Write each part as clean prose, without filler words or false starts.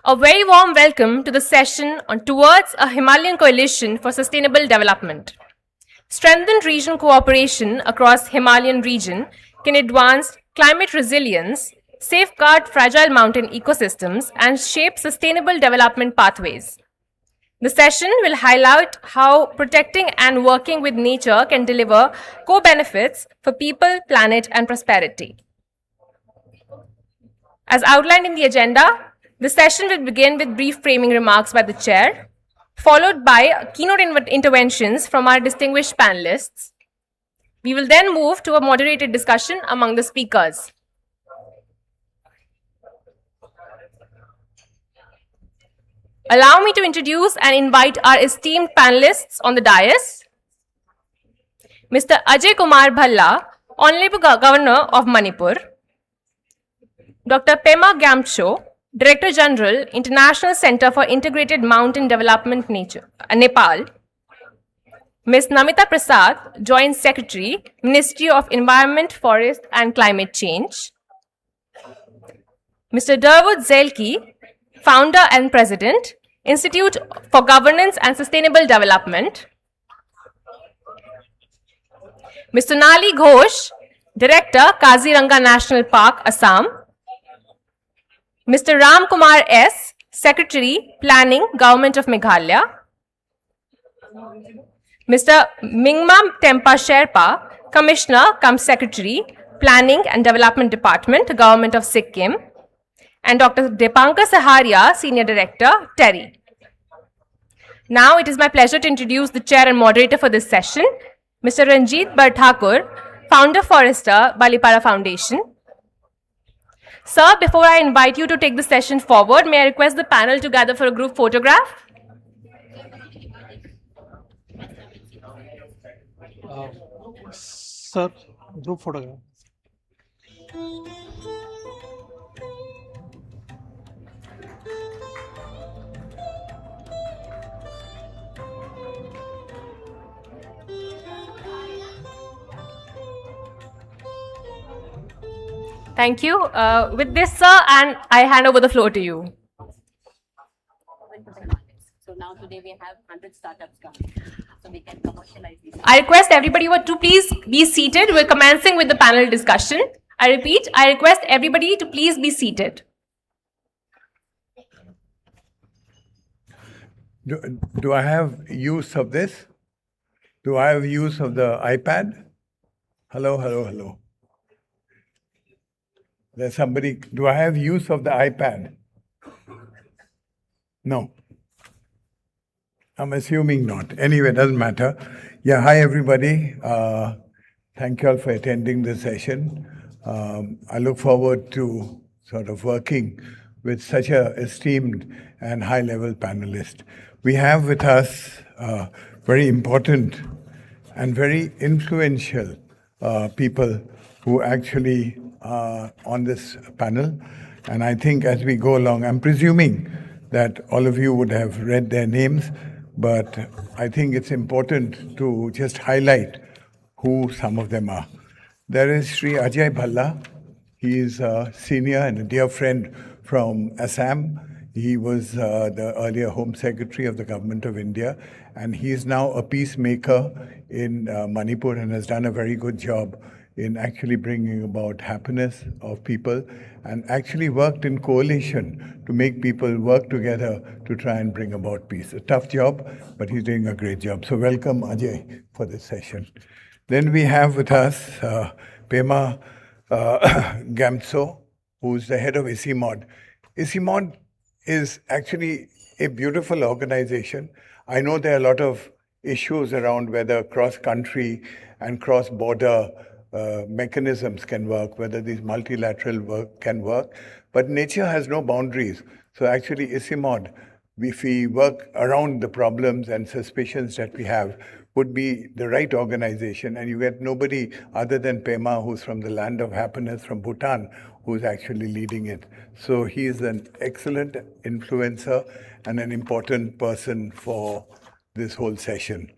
A very warm welcome to the session on Towards a Himalayan Coalition for Sustainable Development. Strengthened regional cooperation across Himalayan region can advance climate resilience, safeguard fragile mountain ecosystems, and shape sustainable development pathways. The session will highlight how protecting and working with nature can deliver co-benefits for people, planet, and prosperity. As outlined in the agenda, the session will begin with brief framing remarks by the chair, followed by keynote interventions from our distinguished panelists. We will then move to a moderated discussion among the speakers. Allow me to introduce and invite our esteemed panelists on the dais. Mr. Ajay Kumar Bhalla, Honorable Governor of Manipur. Dr. Pema Gamcho, Director General, International Center for Integrated Mountain Development Nepal. Ms. Namita Prasad, Joint Secretary, Ministry of Environment, Forest and Climate Change. Mr. Durwood Zelki, Founder and President, Institute for Governance and Sustainable Development. Ms. Sonali Ghosh, Director, Kaziranga National Park, Assam. Mr. Ram Kumar S., Secretary, Planning, Government of Meghalaya. Mr. Mingma Tempa Sherpa, Commissioner cum Secretary, Planning and Development Department, Government of Sikkim. And Dr. Deepanka Saharia, Senior Director, TERI. Now it is my pleasure to introduce the chair and moderator for this session, Mr. Ranjit Barthakur, Founder Forester, Balipara Foundation. Sir, before I invite you to take the session forward, may I request the panel to gather for a group photograph? Sir, group photograph. Thank you. With this, sir, and I hand over the floor to you. So now today we have 100 startups coming, so we can commercialize these. I request everybody to please be seated. We're commencing with the panel discussion. I repeat, I request everybody to please be seated. Do I have use of this? Do I have use of the iPad? Hello, hello, hello. There's somebody, do I have use of the iPad? No. I'm assuming not. Anyway, doesn't matter. Yeah, hi everybody. Thank you all for attending this session. I look forward to sort of working with such a esteemed and high-level panelist. We have with us very important and very influential people who actually are on this panel. And I think as we go along, I'm presuming that all of you would have read their names, but I think it's important to just highlight who some of them are. There is Sri Ajay Bhalla. He is a senior and a dear friend from Assam. He was the earlier Home Secretary of the Government of India, and he is now a peacemaker in Manipur and has done a very good job in actually bringing about happiness of people and actually worked in coalition to make people work together to try and bring about peace. A tough job, but he's doing a great job. So welcome, Ajay, for this session. Then we have with us Pema Gamtso, who's the head of ICIMOD. ICIMOD is actually a beautiful organization. I know there are a lot of issues around whether cross-country and cross-border mechanisms can work, whether these multilateral work can work, but nature has no boundaries. So actually ICIMOD, if we work around the problems and suspicions that we have, would be the right organization, and you get nobody other than Pema, who's from the land of happiness from Bhutan, who's actually leading it. So he is an excellent influencer and an important person for this whole session.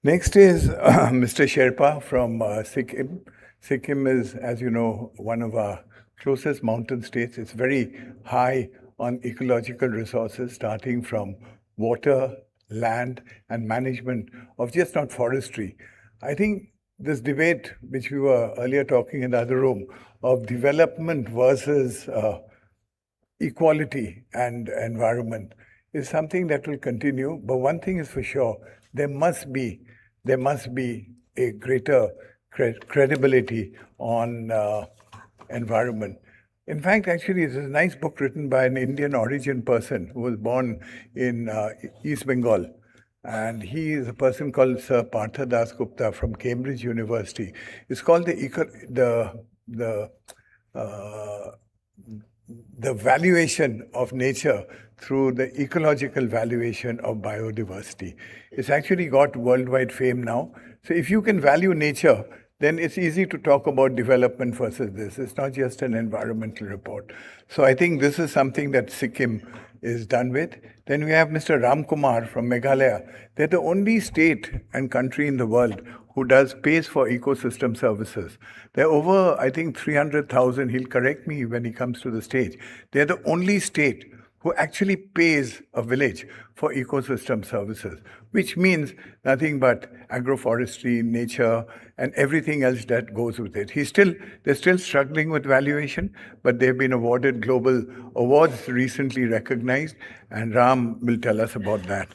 Next is Mr. Sherpa from Sikkim. Sikkim is, as you know, one of our closest mountain states. It's very high on ecological resources, starting from water, land, and management of just not forestry. I think this debate, which we were earlier talking in the other room, of development versus equality and environment is something that will continue. But one thing is for sure, there must be a greater credibility on environment. In fact, actually, there's a nice book written by an Indian origin person who was born in East Bengal. And he is a person called Sir Partha Das Gupta from Cambridge University. It's called the valuation of nature through the ecological valuation of biodiversity. It's actually got worldwide fame now. So if you can value nature, then it's easy to talk about development versus this. It's not just an environmental report. So I think this is something that Sikkim is done with. Then we have Mr. Ram Kumar from Meghalaya. They're the only state and country in the world who pays for ecosystem services. There are over, I think, 300,000. He'll correct me when he comes to the stage. They're the only state who actually pays a village for ecosystem services, which means nothing but agroforestry, nature, and everything else that goes with it. They're still struggling with valuation, but they've been awarded global awards recently recognized, and Ram will tell us about that.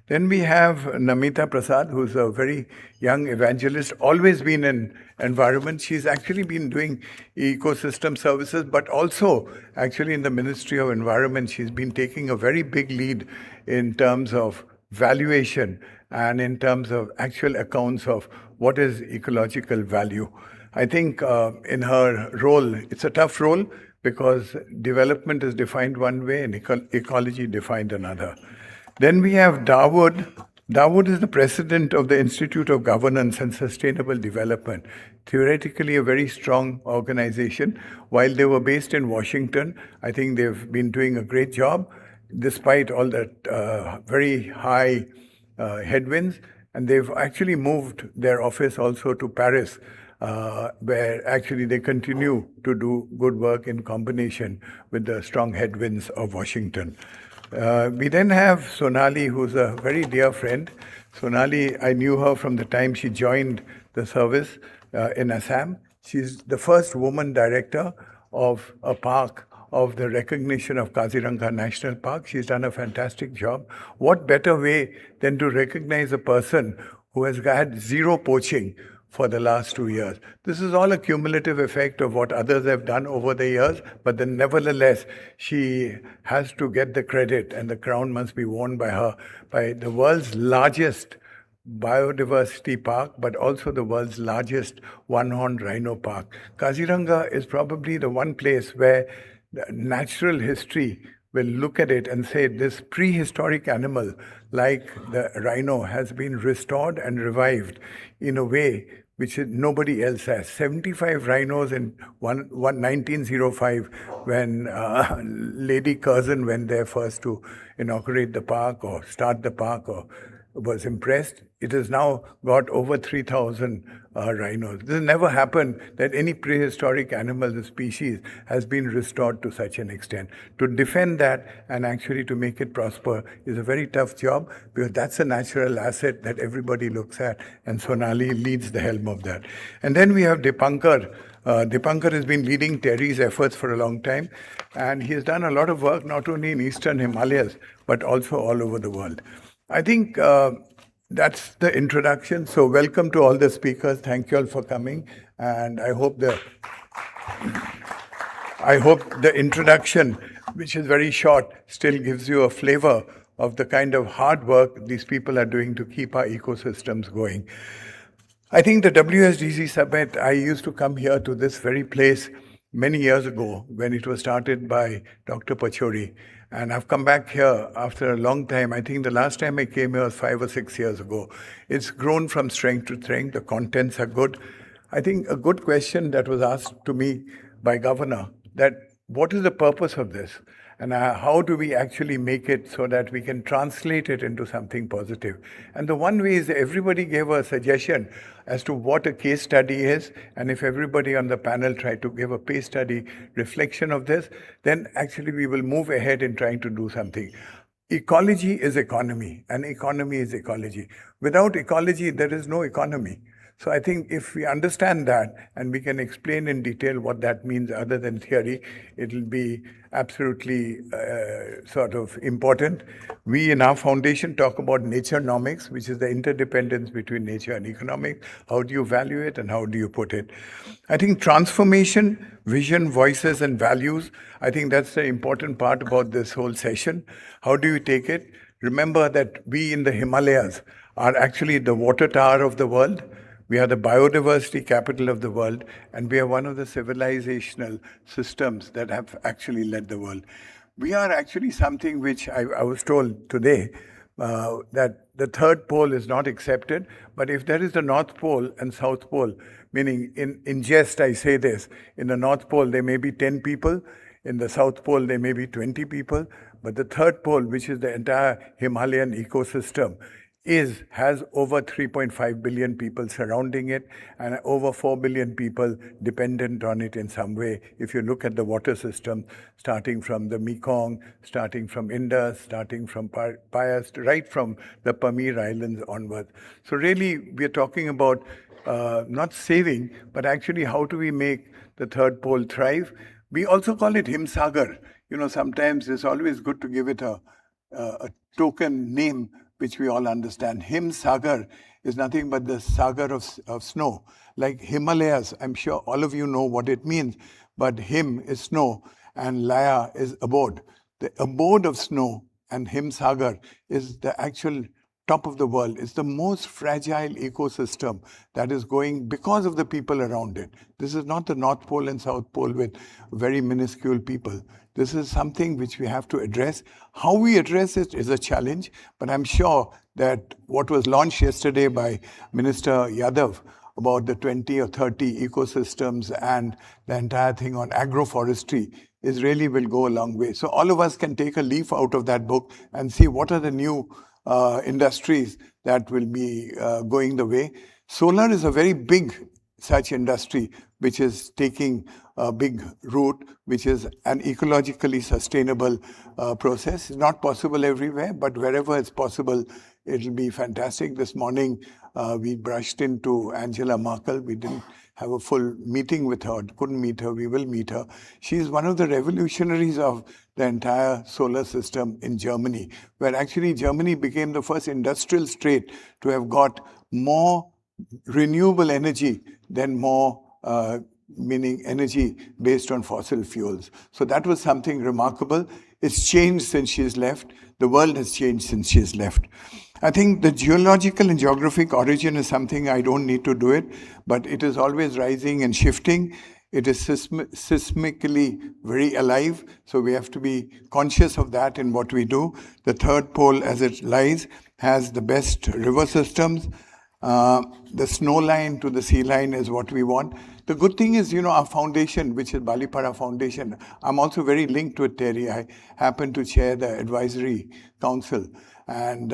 Then we have Namita Prasad, who's a very young evangelist, always been in environment. She's actually been doing ecosystem services, but also actually in the Ministry of Environment, she's been taking a very big lead in terms of valuation and in terms of actual accounts of what is ecological value. I think in her role, it's a tough role because development is defined one way and ecology defined another. Then we have Dawood. Dawood is the president of the Institute of Governance and Sustainable Development. Theoretically, a very strong organization. While they were based in Washington, I think they've been doing a great job, despite all that very high headwinds. And they've actually moved their office also to Paris, where actually they continue to do good work in combination with the strong headwinds of Washington. We then have Sonali, who's a very dear friend. Sonali, I knew her from the time she joined the service in Assam. She's the first woman director of a park of the recognition of Kaziranga National Park. She's done a fantastic job. What better way than to recognize a person who has had zero poaching for the last 2 years. This is all a cumulative effect of what others have done over the years, but then nevertheless, she has to get the credit, and the crown must be worn by her, by the world's largest biodiversity park, but also the world's largest one-horned rhino park. Kaziranga is probably the one place where the natural history will look at it and say this prehistoric animal like the rhino has been restored and revived in a way which nobody else has. 75 rhinos in 1905 when Lady Curzon went there first to inaugurate the park or start the park or was impressed. It has now got over 3,000 rhinos. This has never happened that any prehistoric animal, the species, has been restored to such an extent. To defend that and actually to make it prosper is a very tough job because that's a natural asset that everybody looks at, and Sonali leads the helm of that. And then we have Dipankar. Dipankar has been leading Terry's efforts for a long time, and he has done a lot of work not only in Eastern Himalayas but also all over the world. I think that's the introduction. So welcome to all the speakers. Thank you all for coming. And I hope the introduction, which is very short, still gives you a flavor of the kind of hard work these people are doing to keep our ecosystems going. I think the WSDC summit, I used to come here to this very place many years ago when it was started by Dr. Pachori. And I've come back here after a long time. I think the last time I came here was 5 or 6 years ago. It's grown from strength to strength. The contents are good. I think a good question that was asked to me by Governor, that what is the purpose of this? And how do we actually make it so that we can translate it into something positive? And the one way is everybody gave a suggestion as to what a case study is. And if everybody on the panel tried to give a case study reflection of this, then actually we will move ahead in trying to do something. Ecology is economy, and economy is ecology. Without ecology, there is no economy. So I think if we understand that and we can explain in detail what that means other than theory, it will be absolutely sort of important. We in our foundation talk about naturenomics, which is the interdependence between nature and economics. How do you value it and how do you put it? I think transformation, vision, voices and values, I think that's the important part about this whole session. How do you take it? Remember that we in the Himalayas are actually the water tower of the world. We are the biodiversity capital of the world, and we are one of the civilizational systems that have actually led the world. We are actually something which I was told today that the third pole is not accepted, but if there is the North Pole and South Pole, meaning in jest I say this, in the North Pole there may be 10 people, in the South Pole there may be 20 people, but the third pole, which is the entire Himalayan ecosystem, has over 3.5 billion people surrounding it and over 4 billion people dependent on it in some way. If you look at the water system, starting from the Mekong, starting from Indus, starting from Pias, right from the Pamir Islands onwards. So really, we're talking about not saving, but actually how do we make the third pole thrive? We also call it Himsagar. You know, sometimes it's always good to give it a token name which we all understand. Him Sagar is nothing but the sagar of snow. Like Himalayas, I'm sure all of you know what it means, but Him is snow and Laya is abode. The abode of snow and Him Sagar is the actual top of the world. It's the most fragile ecosystem that is going because of the people around it. This is not the North Pole and South Pole with very minuscule people. This is something which we have to address. How we address it is a challenge, but I'm sure that what was launched yesterday by Minister Yadav about the 20 or 30 ecosystems and the entire thing on agroforestry is really will go a long way. So all of us can take a leaf out of that book and see what are the new industries that will be going the way. Solar is a very big such industry which is taking a big root, which is an ecologically sustainable process. It's not possible everywhere, but wherever it's possible, it'll be fantastic. This morning, we brushed into Angela Merkel. We didn't have a full meeting with her, couldn't meet her, we will meet her. She's one of the revolutionaries of the entire solar system in Germany, where actually Germany became the first industrial state to have got more renewable energy than more meaning energy based on fossil fuels. So that was something remarkable. It's changed since she's left. The world has changed since she's left. I think the geological and geographic origin is something I don't need to do it, but it is always rising and shifting. It is seismically very alive, so we have to be conscious of that in what we do. The third pole, as it lies, has the best river systems. The snow line to the sea line is what we want. The good thing is, our foundation, which is Balipara Foundation, I'm also very linked with Terry. I happen to chair the advisory council. And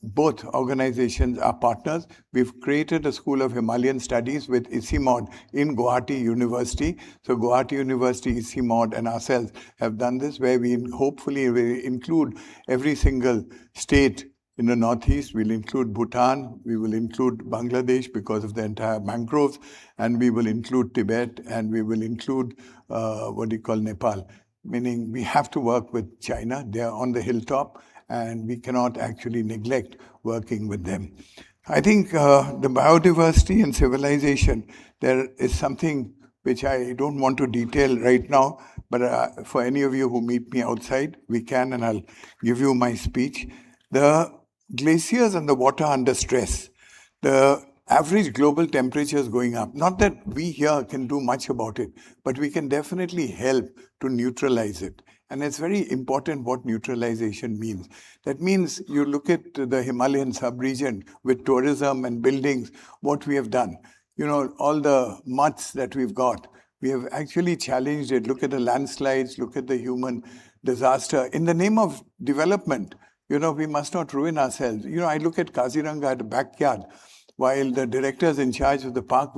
both organizations are partners. We've created a School of Himalayan Studies with ICIMOD in Guwahati University. So Guwahati University, ICIMOD and ourselves have done this, where we hopefully will include every single state in the northeast. We'll include Bhutan, we will include Bangladesh because of the entire mangroves, and we will include Tibet, and we will include Nepal. Meaning we have to work with China. They are on the hilltop, and we cannot actually neglect working with them. I think the biodiversity and civilization, there is something which I don't want to detail right now, but for any of you who meet me outside, we can, and I'll give you my speech. The glaciers and the water under stress, the average global temperature is going up. Not that we here can do much about it, but we can definitely help to neutralize it. And it's very important what neutralization means. That means you look at the Himalayan sub-region with tourism and buildings, what we have done. All the muds that we've got, we have actually challenged it. Look at the landslides, look at the human disaster. In the name of development, we must not ruin ourselves. I look at Kaziranga at the backyard, while the director is in charge of the park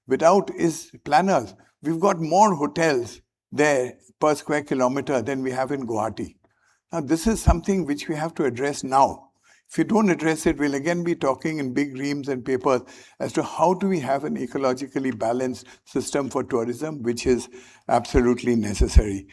without his planners, we've got more hotels there per square kilometer than we have in Guwahati. Now, this is something which we have to address now. If we don't address it, we'll again be talking in big reams and papers as to how do we have an ecologically balanced system for tourism, which is absolutely necessary.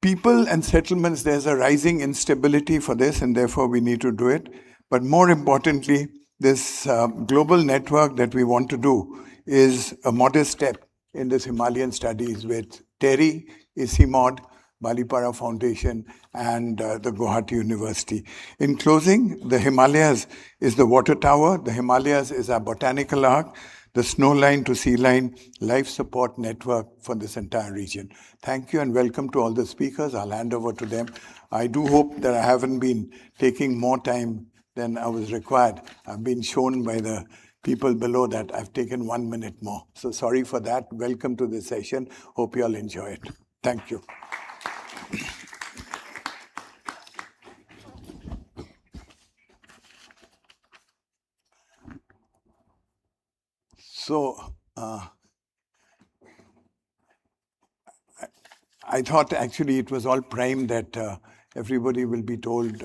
People and settlements, there's a rising instability for this, and therefore we need to do it. But more importantly, this global network that we want to do is a modest step in this Himalayan studies with Terry, ICIMOD, Balipara Foundation, and the Guwahati University. In closing, the Himalayas is the water tower. The Himalayas is our botanical ark, the snow line to sea line life support network for this entire region. Thank you and welcome to all the speakers. I'll hand over to them. I do hope that I haven't been taking more time than I was required. I've been shown by the people below that I've taken 1 minute more. So sorry for that. Welcome to this session. Hope you all enjoy it. Thank you. So, I thought actually it was all primed that everybody will be told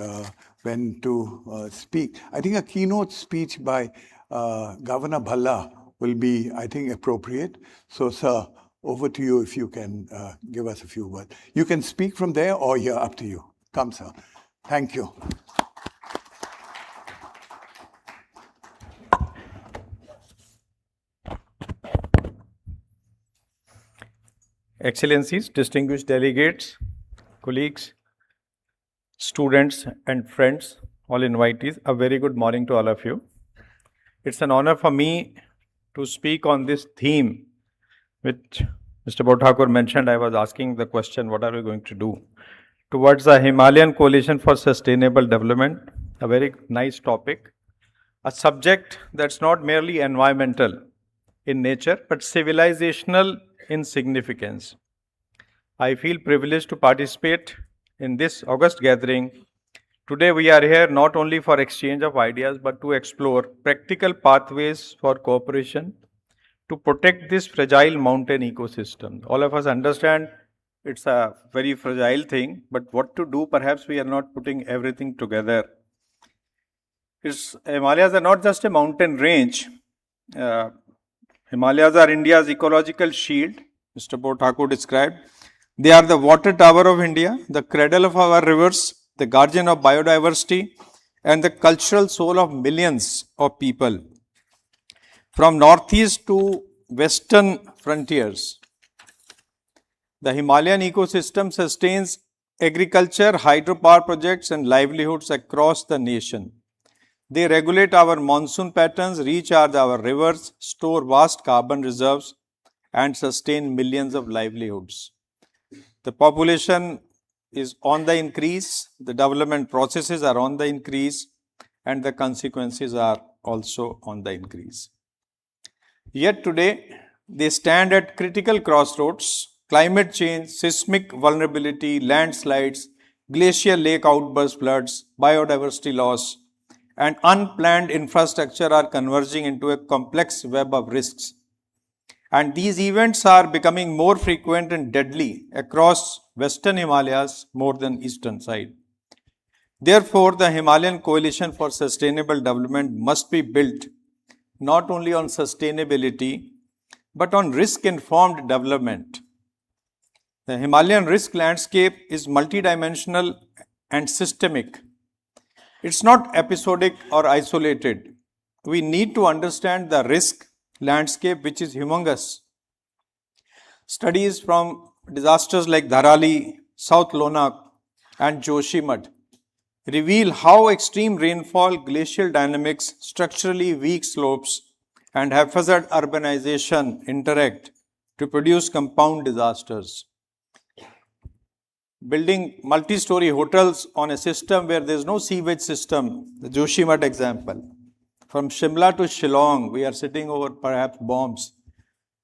when to speak. I think a keynote speech by Governor Bhalla will be, I think, appropriate. So, sir, over to you if you can give us a few words. You can speak from there or here, up to you. Come, sir. Thank you. Excellencies, distinguished delegates, colleagues, students and friends, all invitees, a very good morning to all of you. It's an honor for me to speak on this theme, which Mr. Bhattakur mentioned. I was asking the question, what are we going to do? Towards the Himalayan Coalition for Sustainable Development, a very nice topic, a subject that's not merely environmental in nature, but civilizational in significance. I feel privileged to participate in this August gathering. Today we are here not only for exchange of ideas, but to explore practical pathways for cooperation to protect this fragile mountain ecosystem. All of us understand it's a very fragile thing, but what to do, perhaps we are not putting everything together. Himalayas are not just a mountain range. Himalayas are India's ecological shield, Mr. Bhattakur described. They are the water tower of India, the cradle of our rivers, the guardian of biodiversity, and the cultural soul of millions of people. From northeast to western frontiers, the Himalayan ecosystem sustains agriculture, hydropower projects and livelihoods across the nation. They regulate our monsoon patterns, recharge our rivers, store vast carbon reserves and sustain millions of livelihoods. The population is on the increase, the development processes are on the increase, and the consequences are also on the increase. Yet today, they stand at critical crossroads. Climate change, seismic vulnerability, landslides, glacial lake outburst floods, biodiversity loss, and unplanned infrastructure are converging into a complex web of risks. And these events are becoming more frequent and deadly across Western Himalayas more than eastern side. Therefore, the Himalayan Coalition for Sustainable Development must be built not only on sustainability, but on risk-informed development. The Himalayan risk landscape is multidimensional and systemic. It's not episodic or isolated. We need to understand the risk landscape, which is humongous. Studies from disasters like Dharali, South Lonak and Joshimath reveal how extreme rainfall, glacial dynamics, structurally weak slopes and haphazard urbanization interact to produce compound disasters. Building multi-story hotels on a system where there is no sewage system, the Joshimath example. From Shimla to Shillong, we are sitting over perhaps bombs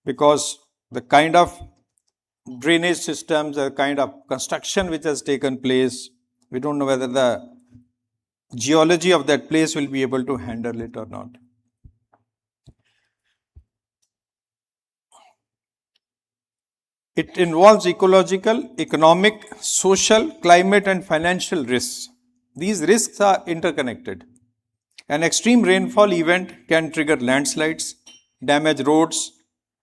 because the kind of drainage systems, the kind of construction which has taken place, we don't know whether the geology of that place will be able to handle it or not. It involves ecological, economic, social, climate and financial risks. These risks are interconnected. An extreme rainfall event can trigger landslides, damage roads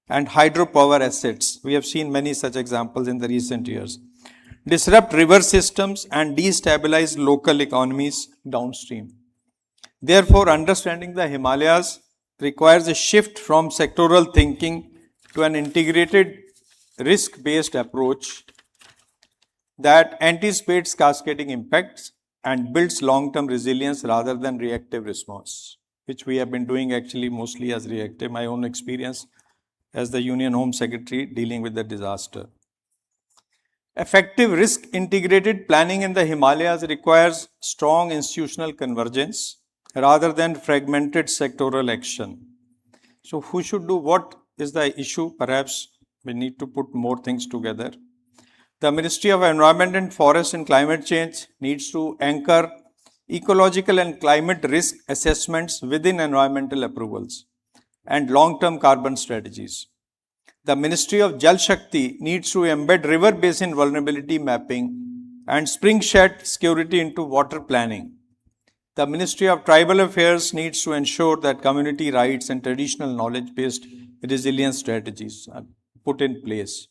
and hydropower assets. We have seen many such examples in the recent years. Disrupt river systems and destabilize local economies downstream. Therefore, understanding the Himalayas requires a shift from sectoral thinking to an integrated risk-based approach that anticipates cascading impacts and builds long-term resilience rather than reactive response, which we have been doing actually mostly as reactive. My own experience as the Union Home Secretary dealing with the disaster. Effective risk-integrated planning in the Himalayas requires strong institutional convergence rather than fragmented sectoral action. So who should do what is the issue? Perhaps we need to put more things together. The Ministry of Environment and Forest and Climate Change needs to anchor ecological and climate risk assessments within environmental approvals and long-term carbon strategies. The Ministry of Jal Shakti needs to embed river basin vulnerability mapping and spring-shed security into water planning. The Ministry of Tribal Affairs needs to ensure that community rights and traditional knowledge-based resilience strategies are put in place.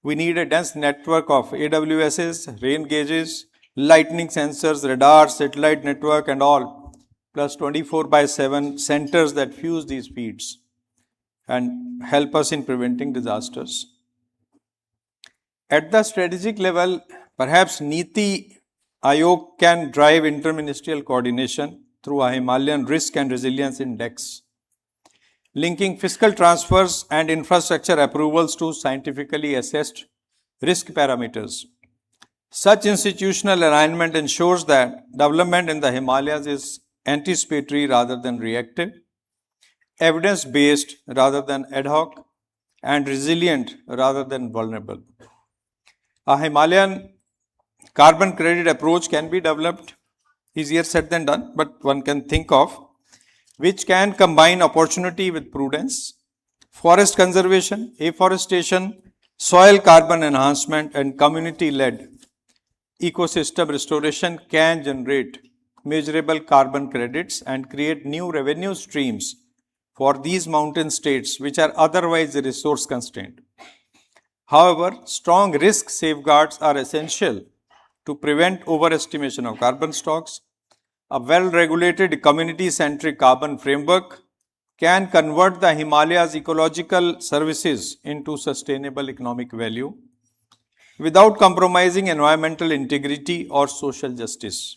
We need a dense network of AWSs, rain gauges, lightning sensors, radars, satellite network and all, plus 24/7 centers that fuse these feeds and help us in preventing disasters. At the strategic level, perhaps Niti Aayog can drive interministerial coordination through a Himalayan Risk and Resilience Index, linking fiscal transfers and infrastructure approvals to scientifically assessed risk parameters. Such institutional alignment ensures that development in the Himalayas is anticipatory rather than reactive, evidence-based rather than ad hoc, and resilient rather than vulnerable. A Himalayan carbon credit approach can be developed, easier said than done, but one can think of, which can combine opportunity with prudence, forest conservation, afforestation, soil carbon enhancement, and community-led ecosystem restoration can generate measurable carbon credits and create new revenue streams for these mountain states which are otherwise resource constrained. However, strong risk safeguards are essential to prevent overestimation of carbon stocks. A well-regulated community-centric carbon framework can convert the Himalayas ecological services into sustainable economic value without compromising environmental integrity or social justice.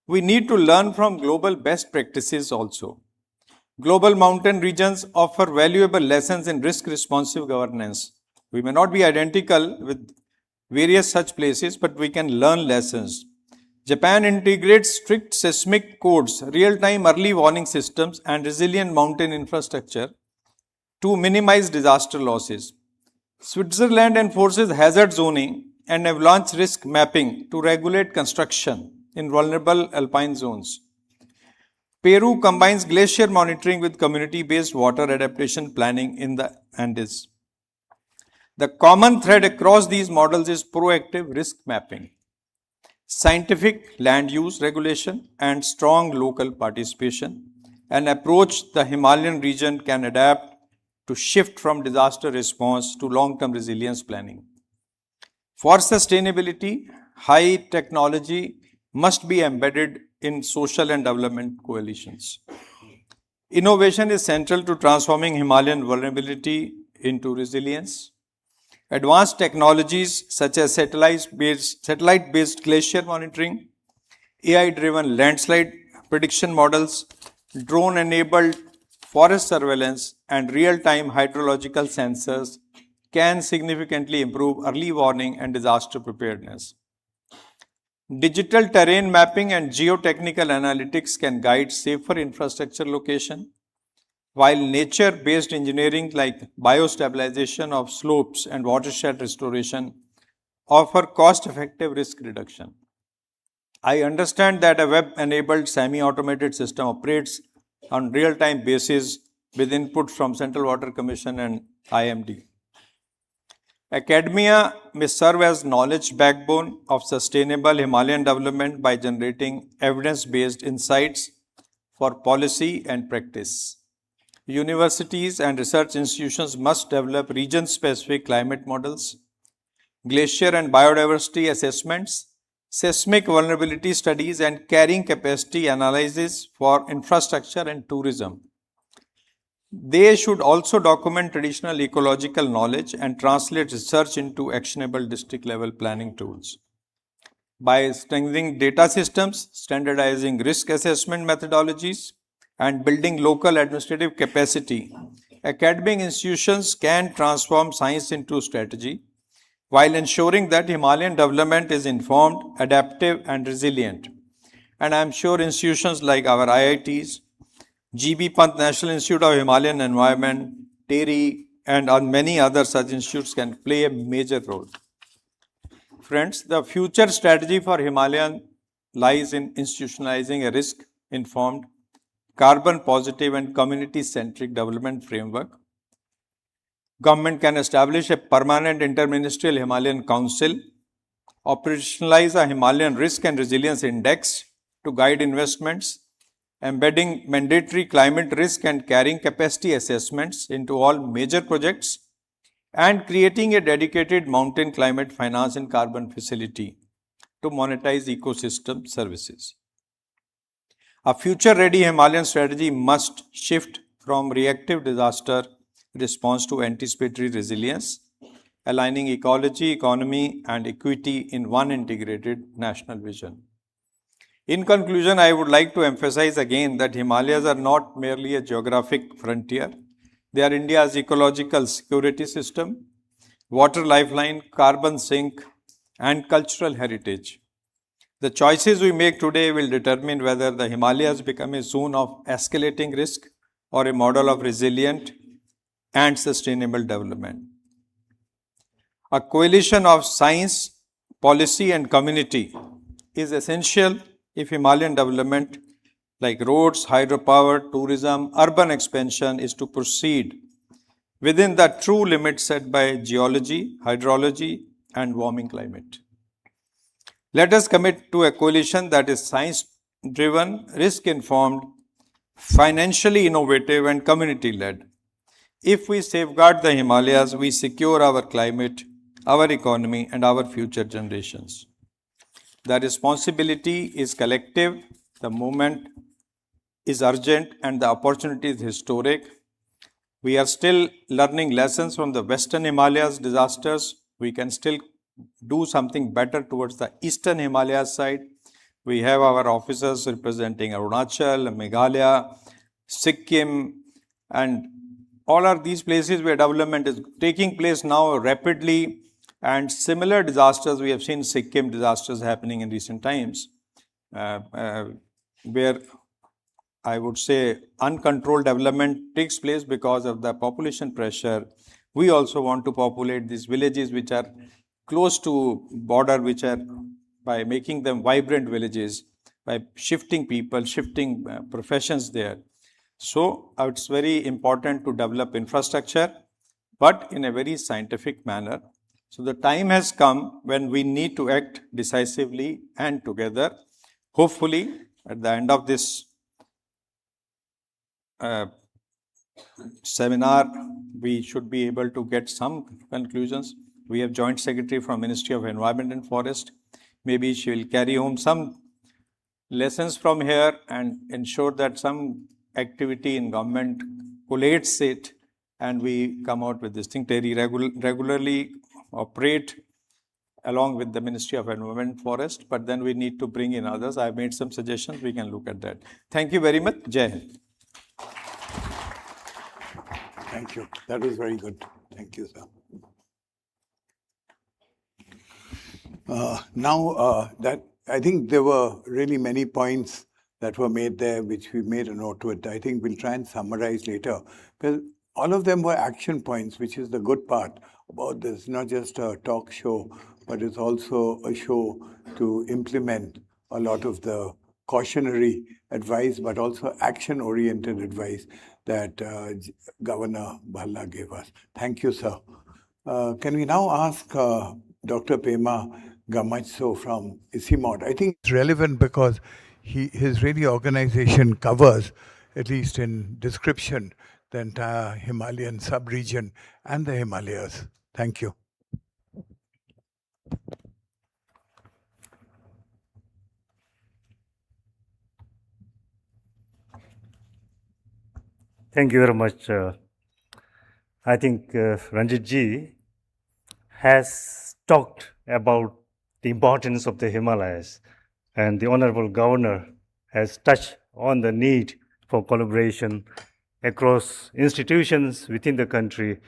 We need to learn from global best practices also. Global mountain regions offer valuable lessons in risk-responsive governance. We may not be identical with various such places, but we can learn lessons. Japan integrates strict seismic codes, real-time early warning systems, and resilient mountain infrastructure to minimize disaster losses. Switzerland enforces hazard zoning and avalanche risk mapping to regulate construction in vulnerable alpine zones. Peru combines glacier monitoring with community-based water adaptation planning in the Andes. The common thread across these models is proactive risk mapping, scientific land use regulation, and strong local participation, an approach the Himalayan region can adapt to shift from disaster response to long-term resilience planning. For sustainability, high technology must be embedded in social and development coalitions. Innovation is central to transforming Himalayan vulnerability into resilience. Advanced technologies such as satellite-based glacier monitoring, AI-driven landslide prediction models, drone-enabled forest surveillance, and real-time hydrological sensors can significantly improve early warning and disaster preparedness. Digital terrain mapping and geotechnical analytics can guide safer infrastructure location, while nature-based engineering like biostabilization of slopes and watershed restoration offer cost-effective risk reduction. I understand that a web-enabled semi-automated system operates on real-time basis with input from Central Water Commission and IMD. Academia may serve as knowledge backbone of sustainable Himalayan development by generating evidence-based insights for policy and practice. Universities and research institutions must develop region-specific climate models, glacier and biodiversity assessments, seismic vulnerability studies, and carrying capacity analysis for infrastructure and tourism. They should also document traditional ecological knowledge and translate research into actionable district-level planning tools. By strengthening data systems, standardizing risk assessment methodologies, and building local administrative capacity, academic institutions can transform science into strategy while ensuring that Himalayan development is informed, adaptive, and resilient. And I am sure institutions like our IITs, GB Pant National Institute of Himalayan Environment, TERI, and many other such institutes can play a major role. Friends, the future strategy for Himalayan lies in institutionalizing a risk-informed, carbon-positive, and community-centric development framework. Government can establish a permanent interministerial Himalayan Council, operationalize a Himalayan Risk and Resilience Index to guide investments, embedding mandatory climate risk and carrying capacity assessments into all major projects, and creating a dedicated mountain climate finance and carbon facility to monetize ecosystem services. A future-ready Himalayan strategy must shift from reactive disaster response to anticipatory resilience, aligning ecology, economy, and equity in one integrated national vision. In conclusion, I would like to emphasize again that Himalayas are not merely a geographic frontier. They are India's ecological security system, water lifeline, carbon sink, and cultural heritage. The choices we make today will determine whether the Himalayas become a zone of escalating risk or a model of resilient and sustainable development. A coalition of science, policy, and community is essential if Himalayan development like roads, hydropower, tourism, urban expansion is to proceed within the true limits set by geology, hydrology, and warming climate. Let us commit to a coalition that is science-driven, risk-informed, financially innovative, and community-led. If we safeguard the Himalayas, we secure our climate, our economy, and our future generations. The responsibility is collective. The moment is urgent and the opportunity is historic. We are still learning lessons from the Western Himalayas disasters. We can still do something better towards the Eastern Himalayas side. We have our officers representing Arunachal, Meghalaya, Sikkim, and all are these places where development is taking place now rapidly, and similar disasters, we have seen Sikkim disasters happening in recent times, where I would say uncontrolled development takes place because of the population pressure. We also want to populate these villages which are close to border, which are by making them vibrant villages, by shifting people, shifting professions there. So it's very important to develop infrastructure, but in a very scientific manner. So the time has come when we need to act decisively and together. Hopefully, at the end of this seminar, we should be able to get some conclusions. We have Joint Secretary from Ministry of Environment and Forest. Maybe she will carry home some lessons from here and ensure that some activity in government collates it and we come out with this thing. Terry regularly operate along with the Ministry of Environment and Forest, but then we need to bring in others. I've made some suggestions, we can look at that. Thank you very much. Jai Hind. Thank you. That was very good. Thank you, sir. That I think there were really many points that were made there, which we made a note to it. I think we'll try and summarize later. But all of them were action points, which is the good part about this. Not just a talk show, but it's also a show to implement a lot of the cautionary advice, but also action-oriented advice that Governor Bhalla gave us. Thank you, sir. Can we now ask Dr. Pema Gamachso from ISIMOD? I think it's relevant because his really organization covers, at least in description, the entire Himalayan sub-region and the Himalayas. Thank you. Thank you very much. I think Ranjit ji has talked about the importance of the Himalayas, and the Honorable Governor has touched on the need for collaboration across institutions within the country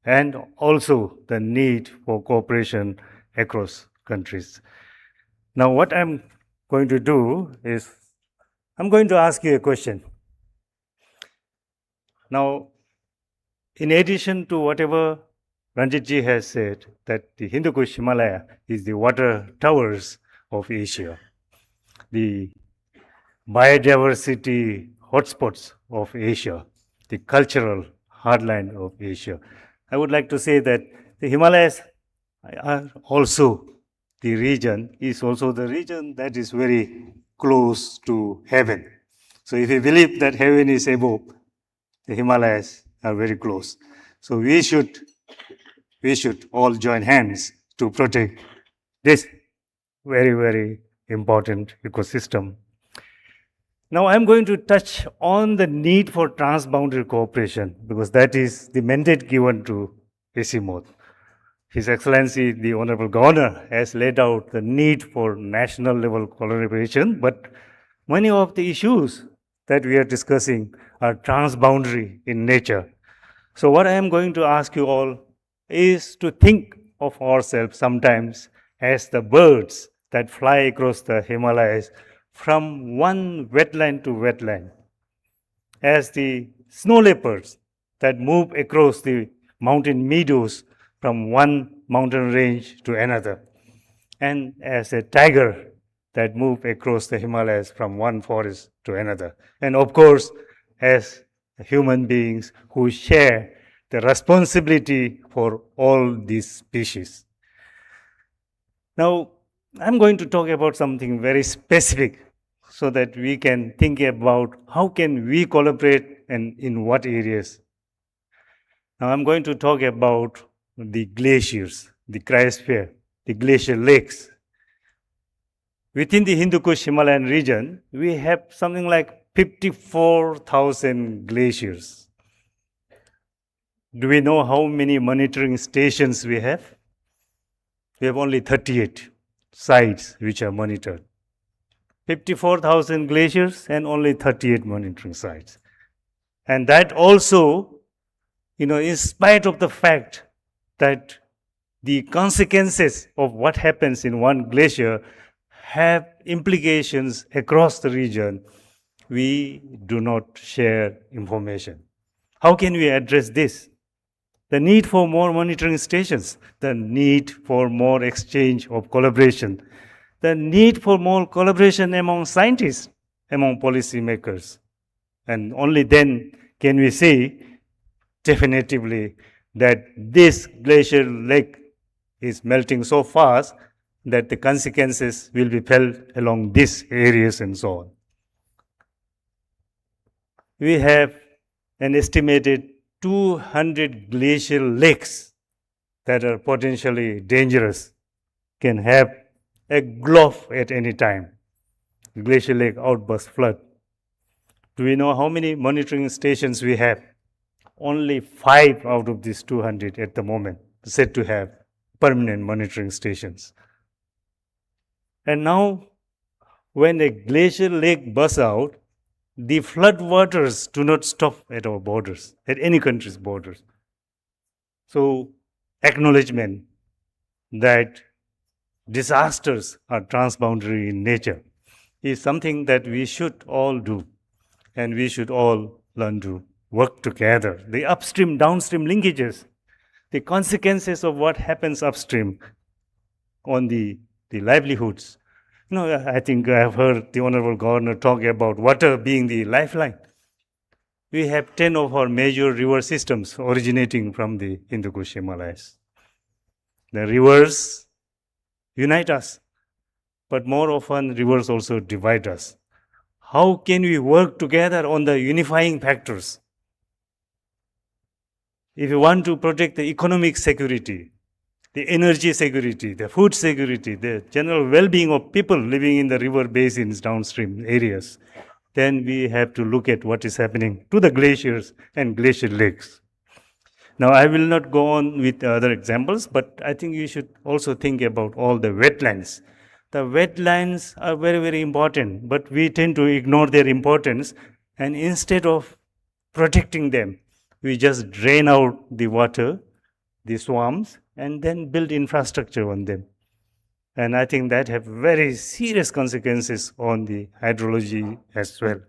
and also the need for cooperation across countries. Now, what I'm going to do is I'm going to ask you a question. Now, in addition to whatever Ranjit ji has said, that the Hindu Kush Himalaya is the water towers of Asia, the biodiversity hotspots of Asia, the cultural heartland of Asia. I would like to say that the Himalayas are also the region, is also the region that is very close to heaven. So if you believe that heaven is above, the Himalayas are very close. So we should all join hands to protect this very, very important ecosystem. Now I'm going to touch on the need for transboundary cooperation because that is the mandate given to ISIMOD. His Excellency, the Honorable Governor, has laid out the need for national level collaboration, but many of the issues that we are discussing are transboundary in nature. So what I am going to ask you all is to think of ourselves sometimes as the birds that fly across the Himalayas from one wetland to wetland, as the snow leopards that move across the mountain meadows from one mountain range to another, and as a tiger that move across the Himalayas from one forest to another. And of course, as human beings who share the responsibility for all these species. Now, I'm going to talk about something very specific so that we can think about how can we collaborate and in what areas. Now, I'm going to talk about the glaciers, the cryosphere, the glacial lakes. Within the Hindu Kush Himalayan region, we have something like 54,000 glaciers. Do we know how many monitoring stations we have? We have only 38 sites which are monitored. 54,000 glaciers and only 38 monitoring sites. And that also, in spite of the fact that the consequences of what happens in one glacier have implications across the region, we do not share information. How can we address this? The need for more monitoring stations, the need for more exchange of collaboration, the need for more collaboration among scientists, among policymakers. And only then can we say definitively that this glacial lake is melting so fast that the consequences will be felt along these areas and so on. We have an estimated 200 glacial lakes that are potentially dangerous, can have a gulf at any time. Glacial lake outburst flood. Do we know how many monitoring stations we have? Only 5 out of these 200 at the moment said to have permanent monitoring stations. And now, when a glacial lake bursts out, the flood waters do not stop at our borders, at any country's borders. So, acknowledgement that disasters are transboundary in nature is something that we should all do, and we should all learn to work together. The upstream, downstream linkages, the consequences of what happens upstream on the livelihoods. I think I have heard the Honorable Governor talk about water being the lifeline. We have 10 of our major river systems originating from the Hindu Kush Himalayas. The rivers unite us, but more often rivers also divide us. How can we work together on the unifying factors? If you want to protect the economic security, the energy security, the food security, the general well-being of people living in the river basins, downstream areas, then we have to look at what is happening to the glaciers and glacial lakes. Now, I will not go on with other examples, but I think you should also think about all the wetlands. The wetlands are very, very important, but we tend to ignore their importance, and instead of protecting them, we just drain out the water, the swamps, and then build infrastructure on them. And I think that have very serious consequences on the hydrology as well.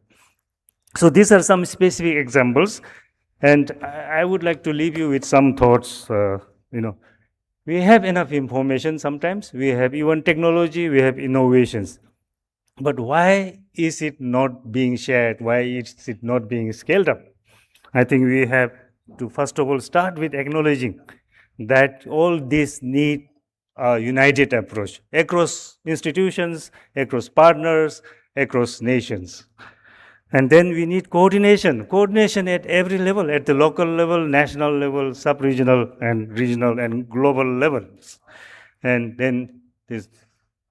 So these are some specific examples, and I would like to leave you with some thoughts. We have enough information sometimes, we have even technology, we have innovations. But why is it not being shared? Why is it not being scaled up? I think we have to first of all start with acknowledging that all this need a united approach across institutions, across partners, across nations. And then we need coordination at every level, at the local level, national level, sub-regional and regional and global levels. And then there's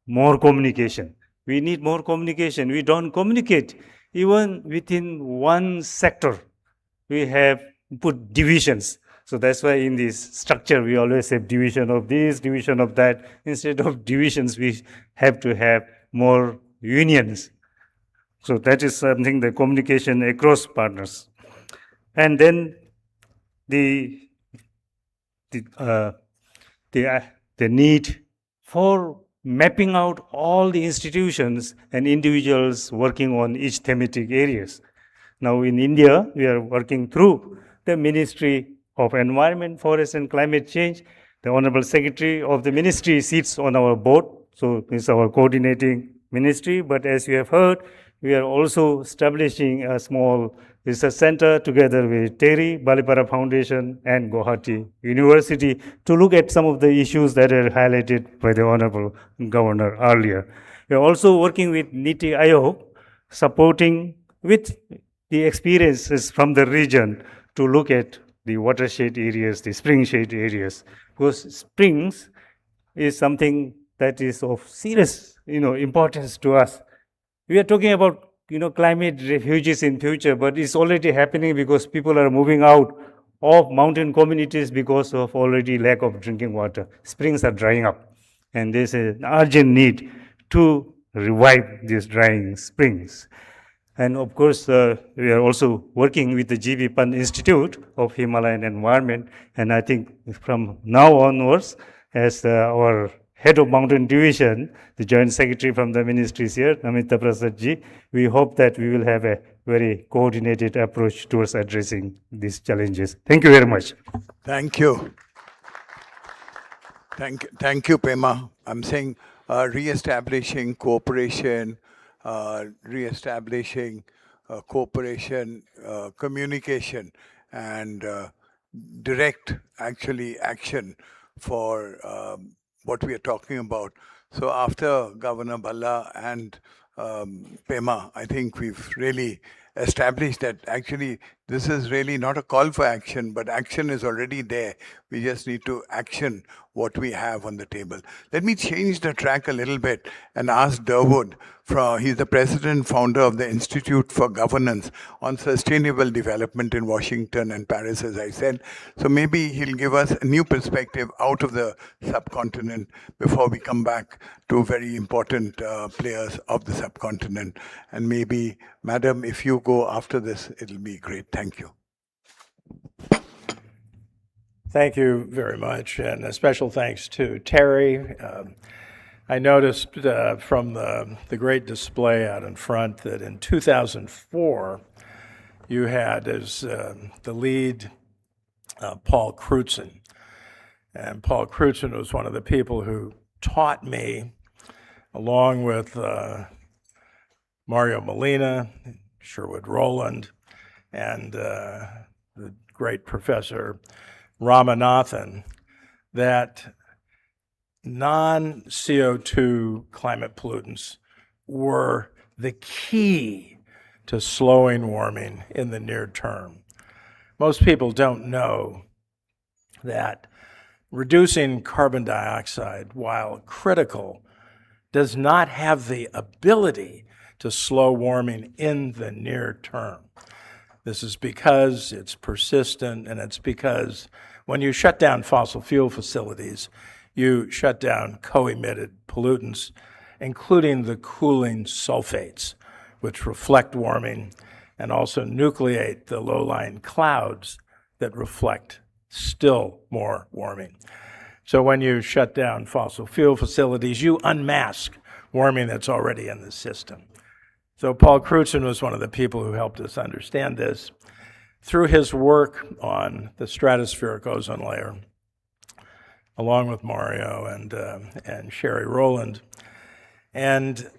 more communication. We need more communication. We don't communicate. Even within one sector, we have put divisions. So that's why in this structure, we always have division of this, division of that. Instead of divisions, we have to have more unions. So that is something, the communication across partners. And then the need for mapping out all the institutions and individuals working on each thematic areas. Now in India, we are working through the Ministry of Environment, Forest and Climate Change. The Honorable Secretary of the Ministry sits on our board, so it's our coordinating ministry. But as you have heard, we are also establishing a small research center together with TERI, Balipara Foundation and Guwahati University to look at some of the issues that are highlighted by the Honorable Governor earlier. We are also working with NITI Aayog, supporting with the experiences from the region to look at the watershed areas, the spring shade areas, because springs is something that is of serious, importance to us. We are talking about, climate refugees in future, but it's already happening because people are moving out of mountain communities because of already lack of drinking water. Springs are drying up, and there's an urgent need to revive these drying springs. And of course, we are also working with the G.V. Pant Institute of Himalayan Environment, and I think from now onwards, as our Head of Mountain Division, the Joint Secretary from the Ministry is here, Namita Prasad ji, we hope that we will have a very coordinated approach towards addressing these challenges. Thank you very much. Thank you. Thank you, Pema. I'm saying re-establishing cooperation, communication, and direct action for what we are talking about. So after Governor Balla and Pema, I think we've really established that actually this is really not a call for action, but action is already there. We just need to action what we have on the table. Let me change the track a little bit and ask Durwood. He's the president founder of the Institute for Governance on Sustainable Development in Washington and Paris, as I said. So maybe he'll give us a new perspective out of the subcontinent before we come back to very important players of the subcontinent. And maybe, madam, if you go after this, it'll be great. Thank you. Thank you very much, and a special thanks to Terry. I noticed from the great display out in front that in 2004, you had as the lead Paul Crutzen. And Paul Crutzen was one of the people who taught me, along with Mario Molina, Sherwood Rowland, and the great professor Ramanathan, that non-CO2 climate pollutants were the key to slowing warming in the near term. Most people don't know that reducing carbon dioxide, while critical, does not have the ability to slow warming in the near term. This is because it's persistent, and it's because when you shut down fossil fuel facilities, you shut down co-emitted pollutants, including the cooling sulfates, which reflect warming and also nucleate the low-lying clouds that reflect still more warming. So when you shut down fossil fuel facilities, you unmask warming that's already in the system. So Paul Crutzen was one of the people who helped us understand this through his work on the stratospheric ozone layer, along with Mario and Sherry Rowland. And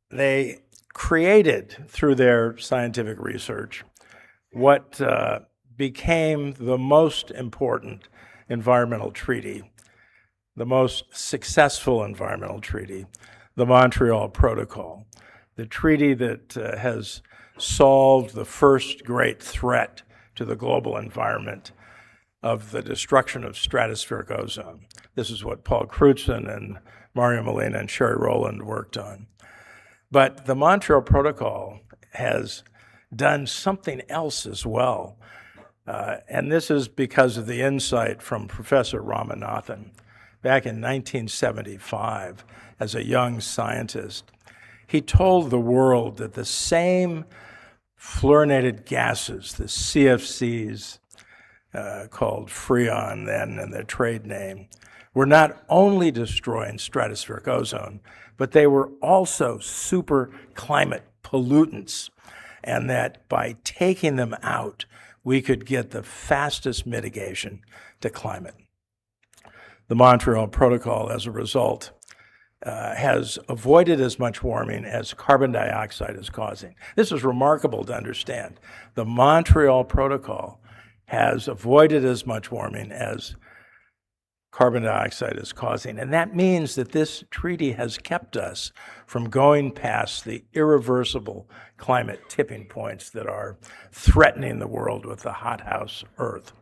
they created, through their scientific research, what became the most important environmental treaty, the most successful environmental treaty, the Montreal Protocol, the treaty that has solved the first great threat to the global environment of the destruction of stratospheric ozone. This is what Paul Crutzen and Mario Molina and Sherry Rowland worked on. But the Montreal Protocol has done something else as well. And this is because of the insight from Professor Ramanathan back in 1975 as a young scientist. He told the world that the same fluorinated gases, the CFCs, called Freon then in their trade name, were not only destroying stratospheric ozone, but they were also super climate pollutants, and that by taking them out, we could get the fastest mitigation to climate. The Montreal Protocol, as a result, has avoided as much warming as carbon dioxide is causing. This is remarkable to understand. The Montreal Protocol has avoided as much warming as carbon dioxide is causing. And that means that this treaty has kept us from going past the irreversible climate tipping points that are threatening the world with the hothouse Earth.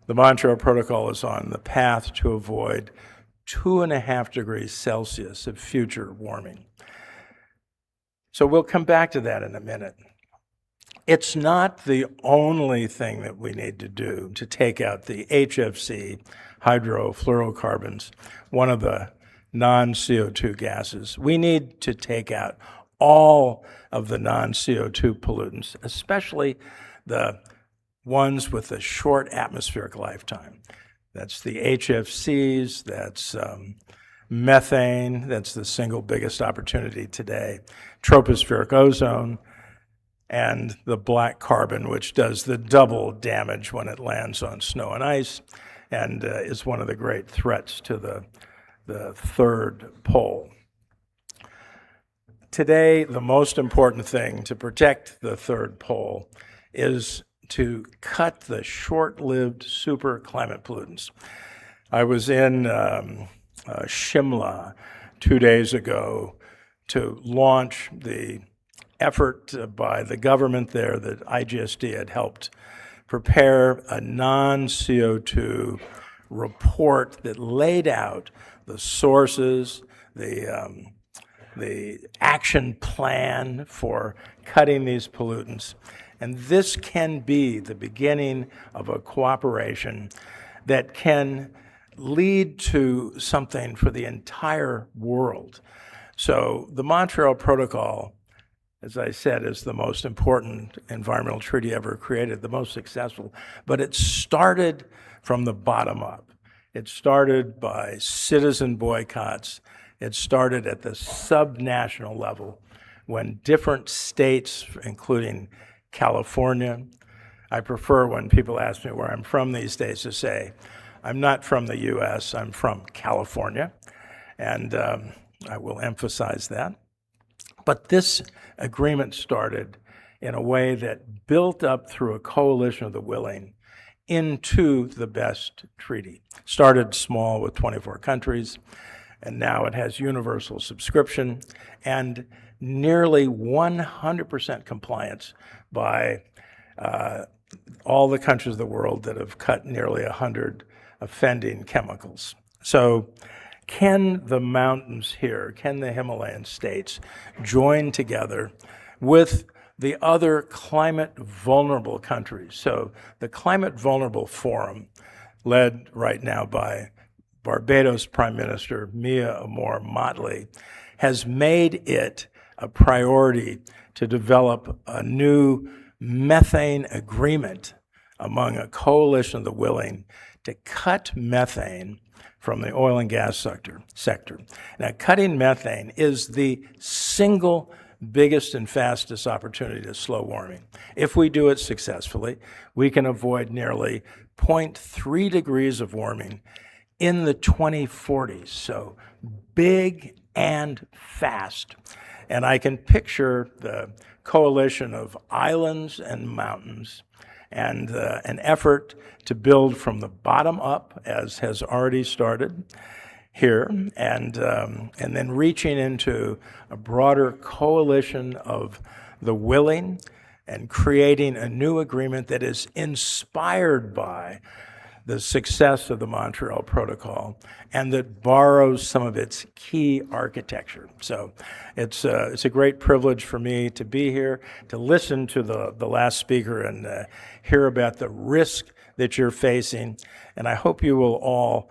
The Montreal Protocol is on the path to avoid 2.5 degrees Celsius of future warming. So we'll come back to that in a minute. It's not the only thing that we need to do to take out the HFC, hydrofluorocarbons, one of the non-CO2 gases. We need to take out all of the non-CO2 pollutants, especially the ones with a short atmospheric lifetime. That's the HFCs, that's methane, that's the single biggest opportunity today, tropospheric ozone, and the black carbon, which does the double damage when it lands on snow and ice, and is one of the great threats to the third pole. Today, the most important thing to protect the third pole is to cut the short-lived super climate pollutants. I was in Shimla 2 days ago to launch the effort by the government there that IGSD had helped prepare a non-CO2 report that laid out the sources, the action plan for cutting these pollutants. And this can be the beginning of a cooperation that can lead to something for the entire world. So the Montreal Protocol, as I said, is the most important environmental treaty ever created, the most successful. But it started from the bottom up. It started by citizen boycotts. It started at the subnational level when different states, including California, I prefer when people ask me where I'm from these days to say, I'm not from the US, I'm from California. And I will emphasize that. But this agreement started in a way that built up through a coalition of the willing into the best treaty. Started small with 24 countries, and now it has universal subscription and nearly 100% compliance by all the countries of the world that have cut nearly 100 offending chemicals. So can the mountains here, can the Himalayan states join together with the other climate vulnerable countries? So the Climate Vulnerable Forum, led right now by Barbados Prime Minister Mia Amor Motley, has made it a priority to develop a new methane agreement among a coalition of the willing to cut methane from the oil and gas sector. Now, cutting methane is the single biggest and fastest opportunity to slow warming. If we do it successfully, we can avoid nearly 0.3 degrees of warming in the 2040s. So big and fast. And I can picture the coalition of islands and mountains and an effort to build from the bottom up, as has already started here, and then reaching into a broader coalition of the willing and creating a new agreement that is inspired by the success of the Montreal Protocol and that borrows some of its key architecture. So it's a great privilege for me to be here, to listen to the last speaker and hear about the risk that you're facing. And I hope you will all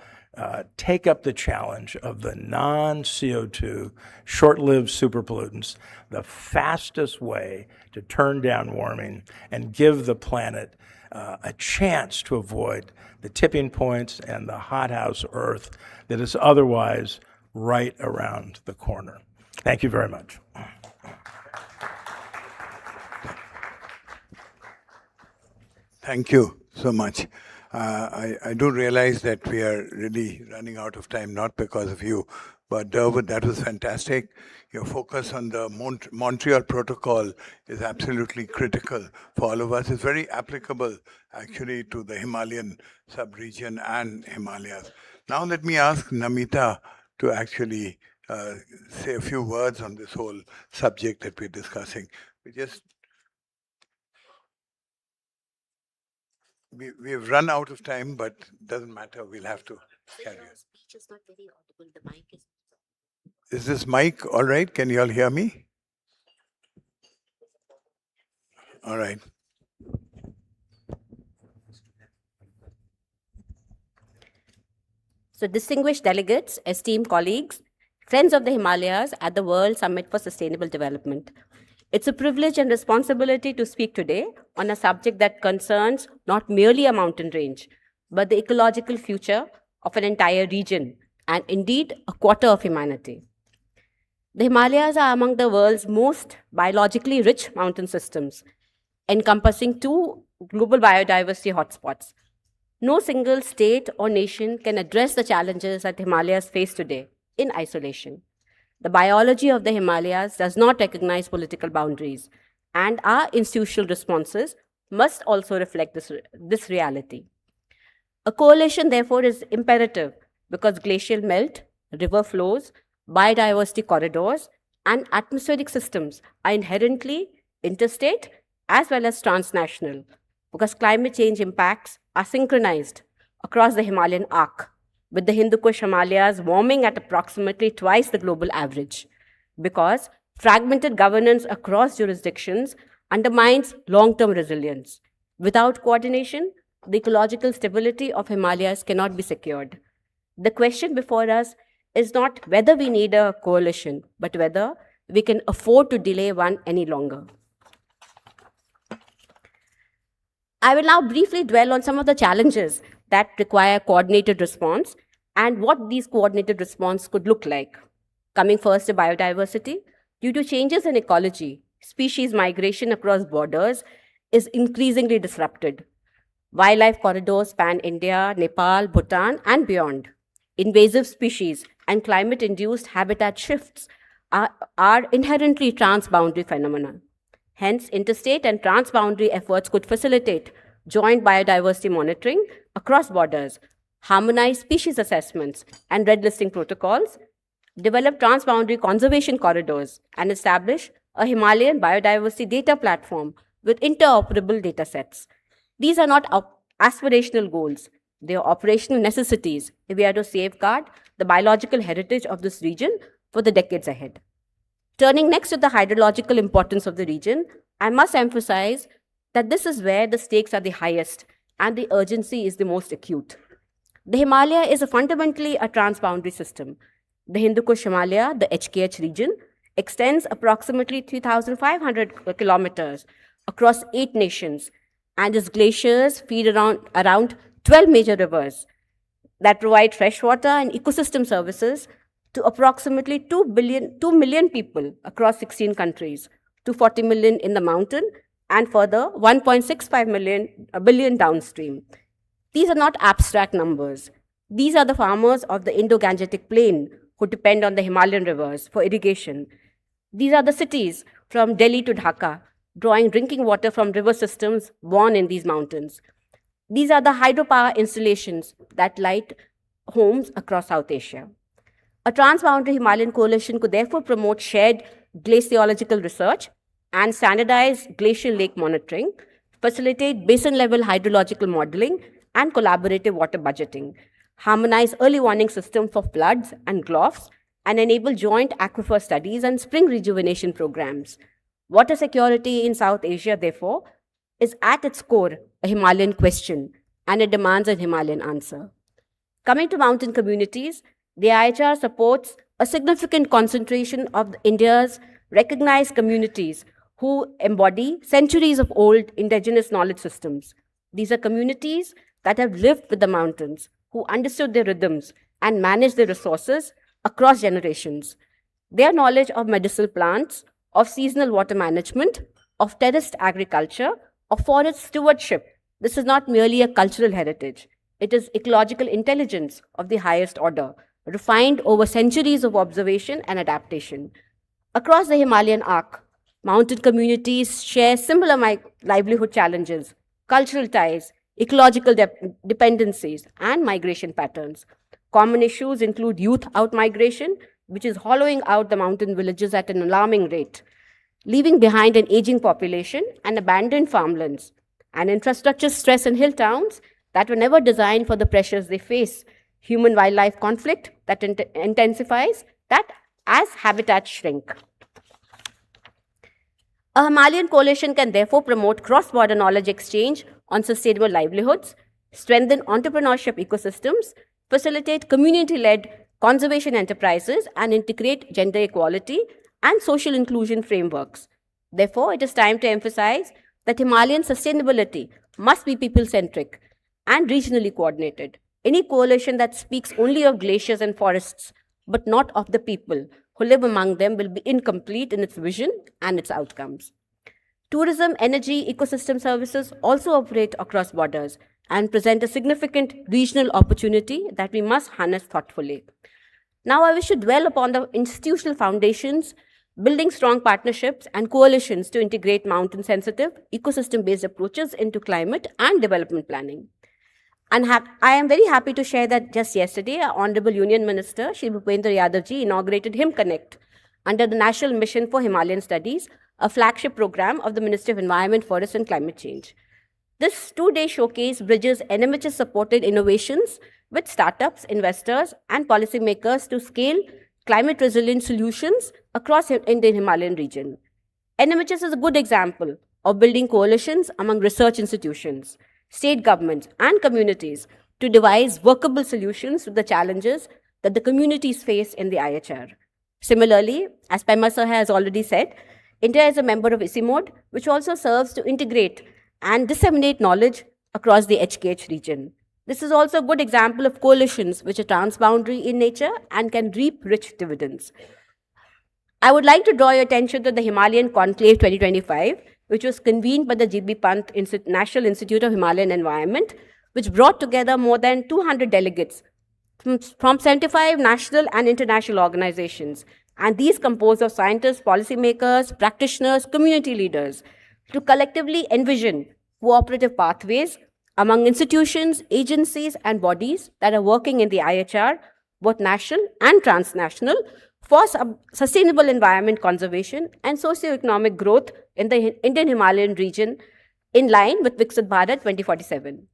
take up the challenge of the non-CO2, short-lived superpollutants, the fastest way to turn down warming and give the planet a chance to avoid the tipping points and the hothouse Earth that is otherwise right around the corner. Thank you very much. Thank you so much. I do realize that we are really running out of time, not because of you, but Durbar, that was fantastic. Your focus on the Montreal Protocol is absolutely critical for all of us. It's very applicable, actually, to the Himalayan sub-region and Himalayas. Now let me ask Namita to actually say a few words on this whole subject that we're discussing. We've run out of time, but doesn't matter. We'll have to carry on. Speech is not very audible. The mic is. Is this mic all right? Can you all hear me? All right. So, distinguished delegates, esteemed colleagues, friends of the Himalayas at the World Summit for Sustainable Development. It's a privilege and responsibility to speak today on a subject that concerns not merely a mountain range, but the ecological future of an entire region and indeed a quarter of humanity. The Himalayas are among the world's most biologically rich mountain systems, encompassing 2 global biodiversity hotspots. No single state or nation can address the challenges that the Himalayas face today in isolation. The biology of the Himalayas does not recognize political boundaries, and our institutional responses must also reflect this reality. A coalition, therefore, is imperative because glacial melt, river flows, biodiversity corridors, and atmospheric systems are inherently interstate as well as transnational, because climate change impacts are synchronized across the Himalayan arc, with the Hindu Kush Himalayas warming at approximately twice the global average, because fragmented governance across jurisdictions undermines long-term resilience. Without coordination, the ecological stability of Himalayas cannot be secured. The question before us is not whether we need a coalition, but whether we can afford to delay one any longer. I will now briefly dwell on some of the challenges that require coordinated response and what these coordinated response could look like. Coming first to biodiversity, due to changes in ecology, species migration across borders is increasingly disrupted. Wildlife corridors span India, Nepal, Bhutan, and beyond. Invasive species and climate-induced habitat shifts are inherently transboundary phenomena. Hence, interstate and transboundary efforts could facilitate joint biodiversity monitoring across borders, harmonize species assessments and red listing protocols, develop transboundary conservation corridors, and establish a Himalayan biodiversity data platform with interoperable datasets. These are not aspirational goals. They are operational necessities if we are to safeguard the biological heritage of this region for the decades ahead. Turning next to the hydrological importance of the region, I must emphasize that this is where the stakes are the highest and the urgency is the most acute. The Himalaya is fundamentally a transboundary system. The Hindu Kush Himalaya, the HKH region, extends approximately 3,500 kilometers across 8 nations, and its glaciers feed around 12 major rivers that provide freshwater and ecosystem services to approximately 2 million people across 16 countries, 240 million in the mountain, and further 1.65 billion downstream. These are not abstract numbers. These are the farmers of the Indo-Gangetic Plain who depend on the Himalayan rivers for irrigation. These are the cities from Delhi to Dhaka, drawing drinking water from river systems born in these mountains. These are the hydropower installations that light homes across South Asia. A transboundary Himalayan coalition could therefore promote shared glaciological research and standardize glacial lake monitoring, facilitate basin-level hydrological modeling and collaborative water budgeting, harmonize early warning systems for floods and GLOFs, and enable joint aquifer studies and spring rejuvenation programs. Water security in South Asia, therefore, is at its core a Himalayan question, and it demands a Himalayan answer. Coming to mountain communities, the IHR supports a significant concentration of India's recognized communities who embody centuries of old indigenous knowledge systems. These are communities that have lived with the mountains, who understood their rhythms and managed their resources across generations. Their knowledge of medicinal plants, of seasonal water management, of terraced agriculture, of forest stewardship. This is not merely a cultural heritage. It is ecological intelligence of the highest order, refined over centuries of observation and adaptation. Across the Himalayan arc, mountain communities share similar livelihood challenges, cultural ties, ecological dependencies, and migration patterns. Common issues include youth out-migration, which is hollowing out the mountain villages at an alarming rate, leaving behind an aging population and abandoned farmlands, and infrastructure stress in hill towns that were never designed for the pressures they face, human-wildlife conflict that intensifies that as habitats shrink. A Himalayan coalition can therefore promote cross-border knowledge exchange on sustainable livelihoods, strengthen entrepreneurship ecosystems, facilitate community-led conservation enterprises, and integrate gender equality and social inclusion frameworks. Therefore, it is time to emphasize that Himalayan sustainability must be people-centric and regionally coordinated. Any coalition that speaks only of glaciers and forests, but not of the people who live among them, will be incomplete in its vision and its outcomes. Tourism, energy, ecosystem services also operate across borders and present a significant regional opportunity that we must harness thoughtfully. Now, I wish to dwell upon the institutional foundations, building strong partnerships and coalitions to integrate mountain-sensitive, ecosystem-based approaches into climate and development planning. And I am very happy to share that just yesterday, our Honorable Union Minister, Shri Bhupendra Yadavji, inaugurated HimConnect under the National Mission for Himalayan Studies, a flagship program of the Ministry of Environment, Forest and Climate Change. This two-day showcase bridges NMHS-supported innovations with startups, investors, and policymakers to scale climate-resilient solutions across the Indian Himalayan region. NMHS is a good example of building coalitions among research institutions, state governments, and communities to devise workable solutions to the challenges that the communities face in the IHR. Similarly, as Pema Sir has already said, India is a member of ICIMOD, which also serves to integrate and disseminate knowledge across the HKH region. This is also a good example of coalitions which are transboundary in nature and can reap rich dividends. I would like to draw your attention to the Himalayan Conclave 2025, which was convened by the GB Pant National Institute of Himalayan Environment, which brought together more than 200 delegates from 75 national and international organizations. And these composed of scientists, policymakers, practitioners, community leaders, to collectively envision cooperative pathways among institutions, agencies, and bodies that are working in the IHR, both national and transnational, for sustainable environment conservation and socio-economic growth in the Indian Himalayan region in line with Viksit Bharat 2047.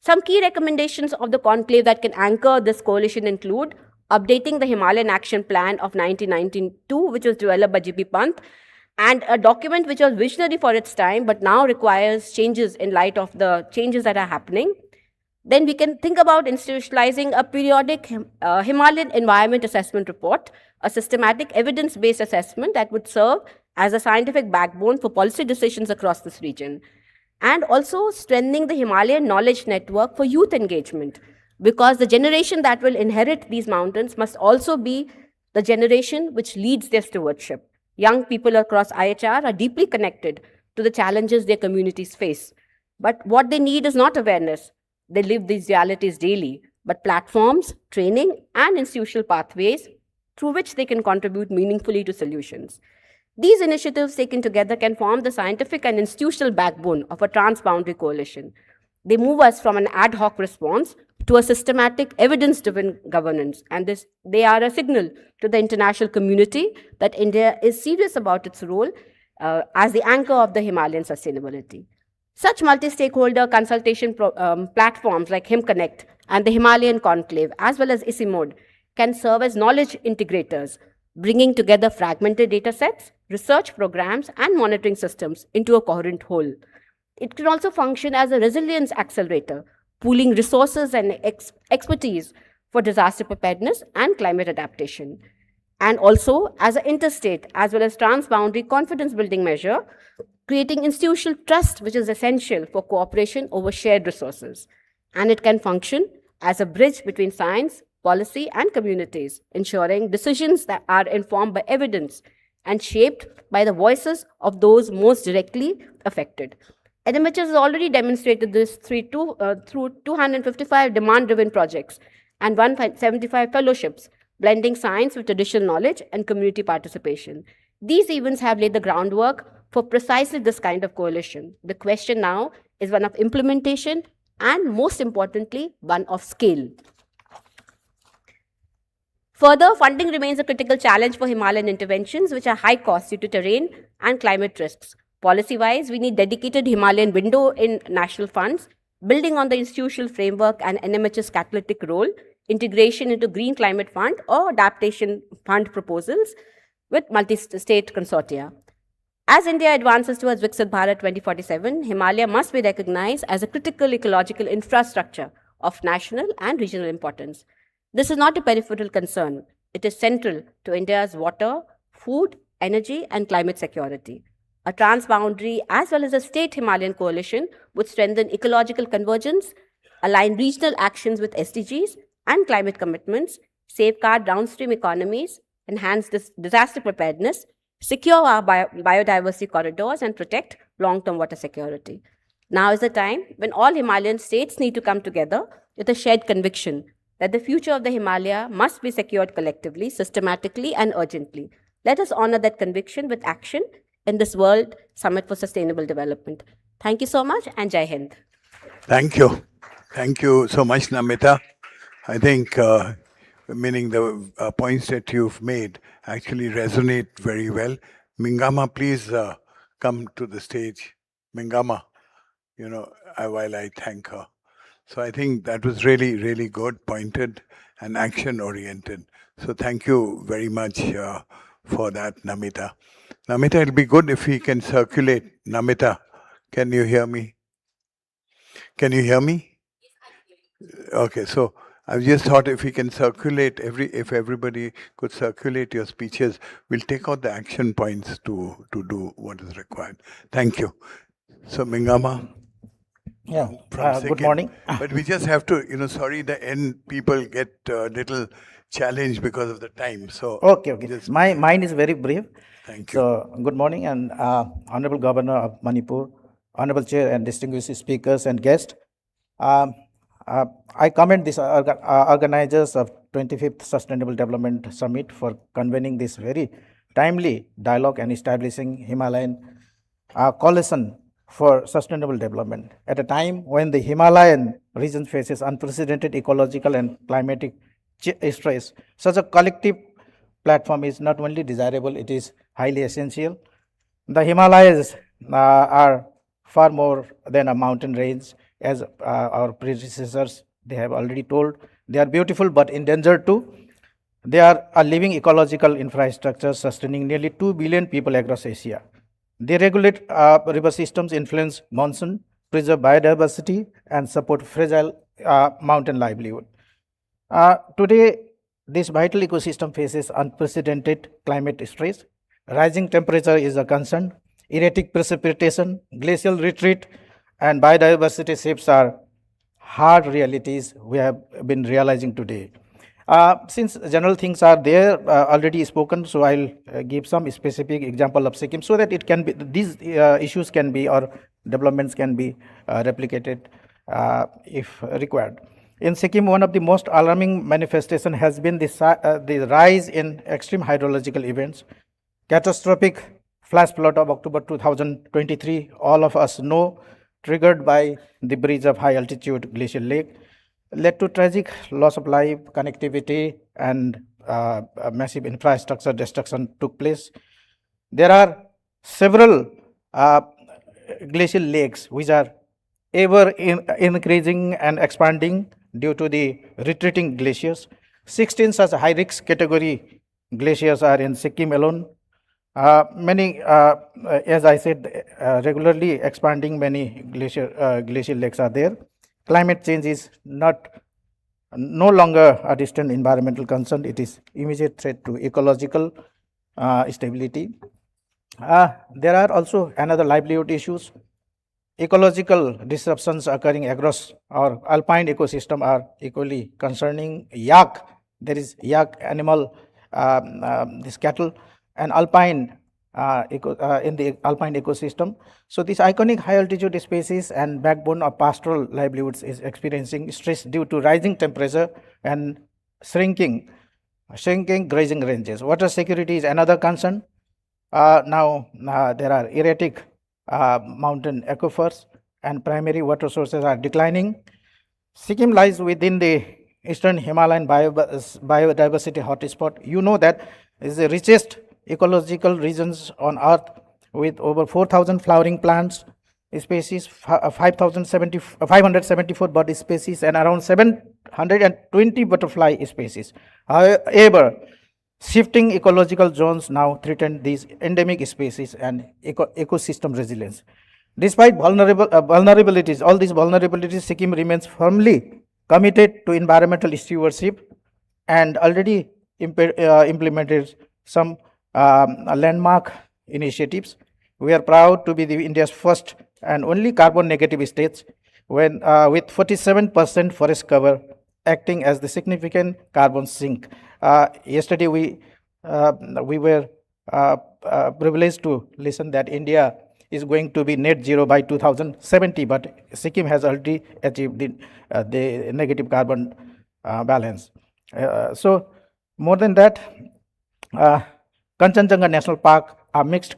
Some key recommendations of the conclave that can anchor this coalition include updating the Himalayan Action Plan of 1992, which was developed by GB Pant, and a document which was visionary for its time, but now requires changes in light of the changes that are happening. Then we can think about institutionalizing a periodic Himalayan Environment Assessment Report, a systematic evidence-based assessment that would serve as a scientific backbone for policy decisions across this region. And also strengthening the Himalayan Knowledge Network for youth engagement, because the generation that will inherit these mountains must also be the generation which leads their stewardship. Young people across IHR are deeply connected to the challenges their communities face. But what they need is not awareness. They live these realities daily, but platforms, training, and institutional pathways through which they can contribute meaningfully to solutions. These initiatives taken together can form the scientific and institutional backbone of a transboundary coalition. They move us from an ad hoc response to a systematic, evidence-driven governance, and they are a signal to the international community that India is serious about its role as the anchor of the Himalayan sustainability. Such multi-stakeholder consultation platforms like HimConnect and the Himalayan Conclave, as well as ICIMOD, can serve as knowledge integrators, bringing together fragmented data sets, research programs, and monitoring systems into a coherent whole. It can also function as a resilience accelerator, pooling resources and expertise for disaster preparedness and climate adaptation, and also as an interstate as well as transboundary confidence-building measure, creating institutional trust, which is essential for cooperation over shared resources. And it can function as a bridge between science, policy, and communities, ensuring decisions that are informed by evidence and shaped by the voices of those most directly affected. NMHS has already demonstrated this through 255 demand-driven projects and 175 fellowships, blending science with traditional knowledge and community participation. These events have laid the groundwork for precisely this kind of coalition. The question now is one of implementation and, most importantly, one of scale. Further, funding remains a critical challenge for Himalayan interventions, which are high cost due to terrain and climate risks. Policy-wise, we need dedicated Himalayan window in national funds, building on the institutional framework and NMHS catalytic role, integration into Green Climate Fund or Adaptation Fund proposals with multi-state consortia. As India advances towards Viksit Bharat 2047, Himalaya must be recognized as a critical ecological infrastructure of national and regional importance. This is not a peripheral concern. It is central to India's water, food, energy, and climate security. A transboundary as well as a state Himalayan coalition would strengthen ecological convergence, align regional actions with SDGs and climate commitments, safeguard downstream economies, enhance disaster preparedness, secure our biodiversity corridors, and protect long-term water security. Now is the time when all Himalayan states need to come together with a shared conviction that the future of the Himalaya must be secured collectively, systematically, and urgently. Let us honor that conviction with action in this World Summit for Sustainable Development. Thank you so much, and Jai Hind. Thank you. Thank you so much, Namita. I think meaning the points that you've made actually resonate very well. Mingama, please come to the stage. Mingama, while I thank her. So I think that was really, really good, pointed, and action-oriented. So thank you very much for that, Namita. Namita, it'll be good if we can circulate. Namita, can you hear me? Can you hear me? Okay, so I just thought if we can circulate if everybody could circulate your speeches, we'll take out the action points to do what is required. Thank you. So Mingama. Yeah. From Good Sikkim. morning. But we just have to, sorry, the end people get a little challenged because of the time. So Okay. just- Mine is very brief. Thank you. So, good morning, and Honorable Governor of Manipur, Honorable Chair, and distinguished speakers and guests. I commend these organizers of 25th Sustainable Development Summit for convening this very timely dialogue and establishing Himalayan Coalition for Sustainable Development at a time when the Himalayan region faces unprecedented ecological and climatic stress. Such a collective platform is not only desirable, it is highly essential. The Himalayas are far more than a mountain range, as our predecessors, they have already told. They are beautiful but endangered too. They are a living ecological infrastructure sustaining nearly 2 billion people across Asia. They regulate river systems, influence monsoon, preserve biodiversity, and support fragile mountain livelihood. Today, this vital ecosystem faces unprecedented climate stress. Rising temperature is a concern. Erratic precipitation, glacial retreat, and biodiversity shifts are hard realities we have been realizing today. Since general things are there already spoken, so I'll give some specific example of Sikkim so that it can be these issues can be or developments can be replicated if required. In Sikkim, one of the most alarming manifestation has been the rise in extreme hydrological events. Catastrophic flash flood of October 2023, all of us know, triggered by the breach of high altitude glacial lake, led to tragic loss of life, connectivity, and massive infrastructure destruction took place. There are several glacial lakes which are ever increasing and expanding due to the retreating glaciers. 16 such high-risk category glaciers are in Sikkim alone. Many, as I said, regularly expanding many glacial lakes are there. Climate change is no longer a distant environmental concern. It is immediate threat to ecological stability. There are also another livelihood issues. Ecological disruptions occurring across our alpine ecosystem are equally concerning. Yak, there is yak animal, this cattle, and alpine in the alpine ecosystem. So this iconic high altitude species and backbone of pastoral livelihoods is experiencing stress due to rising temperature and shrinking grazing ranges. Water security is another concern. Now there are erratic mountain aquifers and primary water sources are declining. Sikkim lies within the eastern Himalayan biodiversity hotspot. You know that is the richest ecological regions on earth with over 4,000 flowering plants species, 574 bird species, and around 720 butterfly species. However, Shifting ecological zones now threaten these endemic species and ecosystem resilience. Despite vulnerabilities, all these vulnerabilities, Sikkim remains firmly committed to environmental stewardship and already implemented some landmark initiatives. We are proud to be India's first and only carbon negative state when, with 47% forest cover acting as the significant carbon sink. Yesterday we were privileged to listen that India is going to be net zero by 2070, but Sikkim has already achieved the negative carbon balance. So more than that, Kanchenjunga National Park, a mixed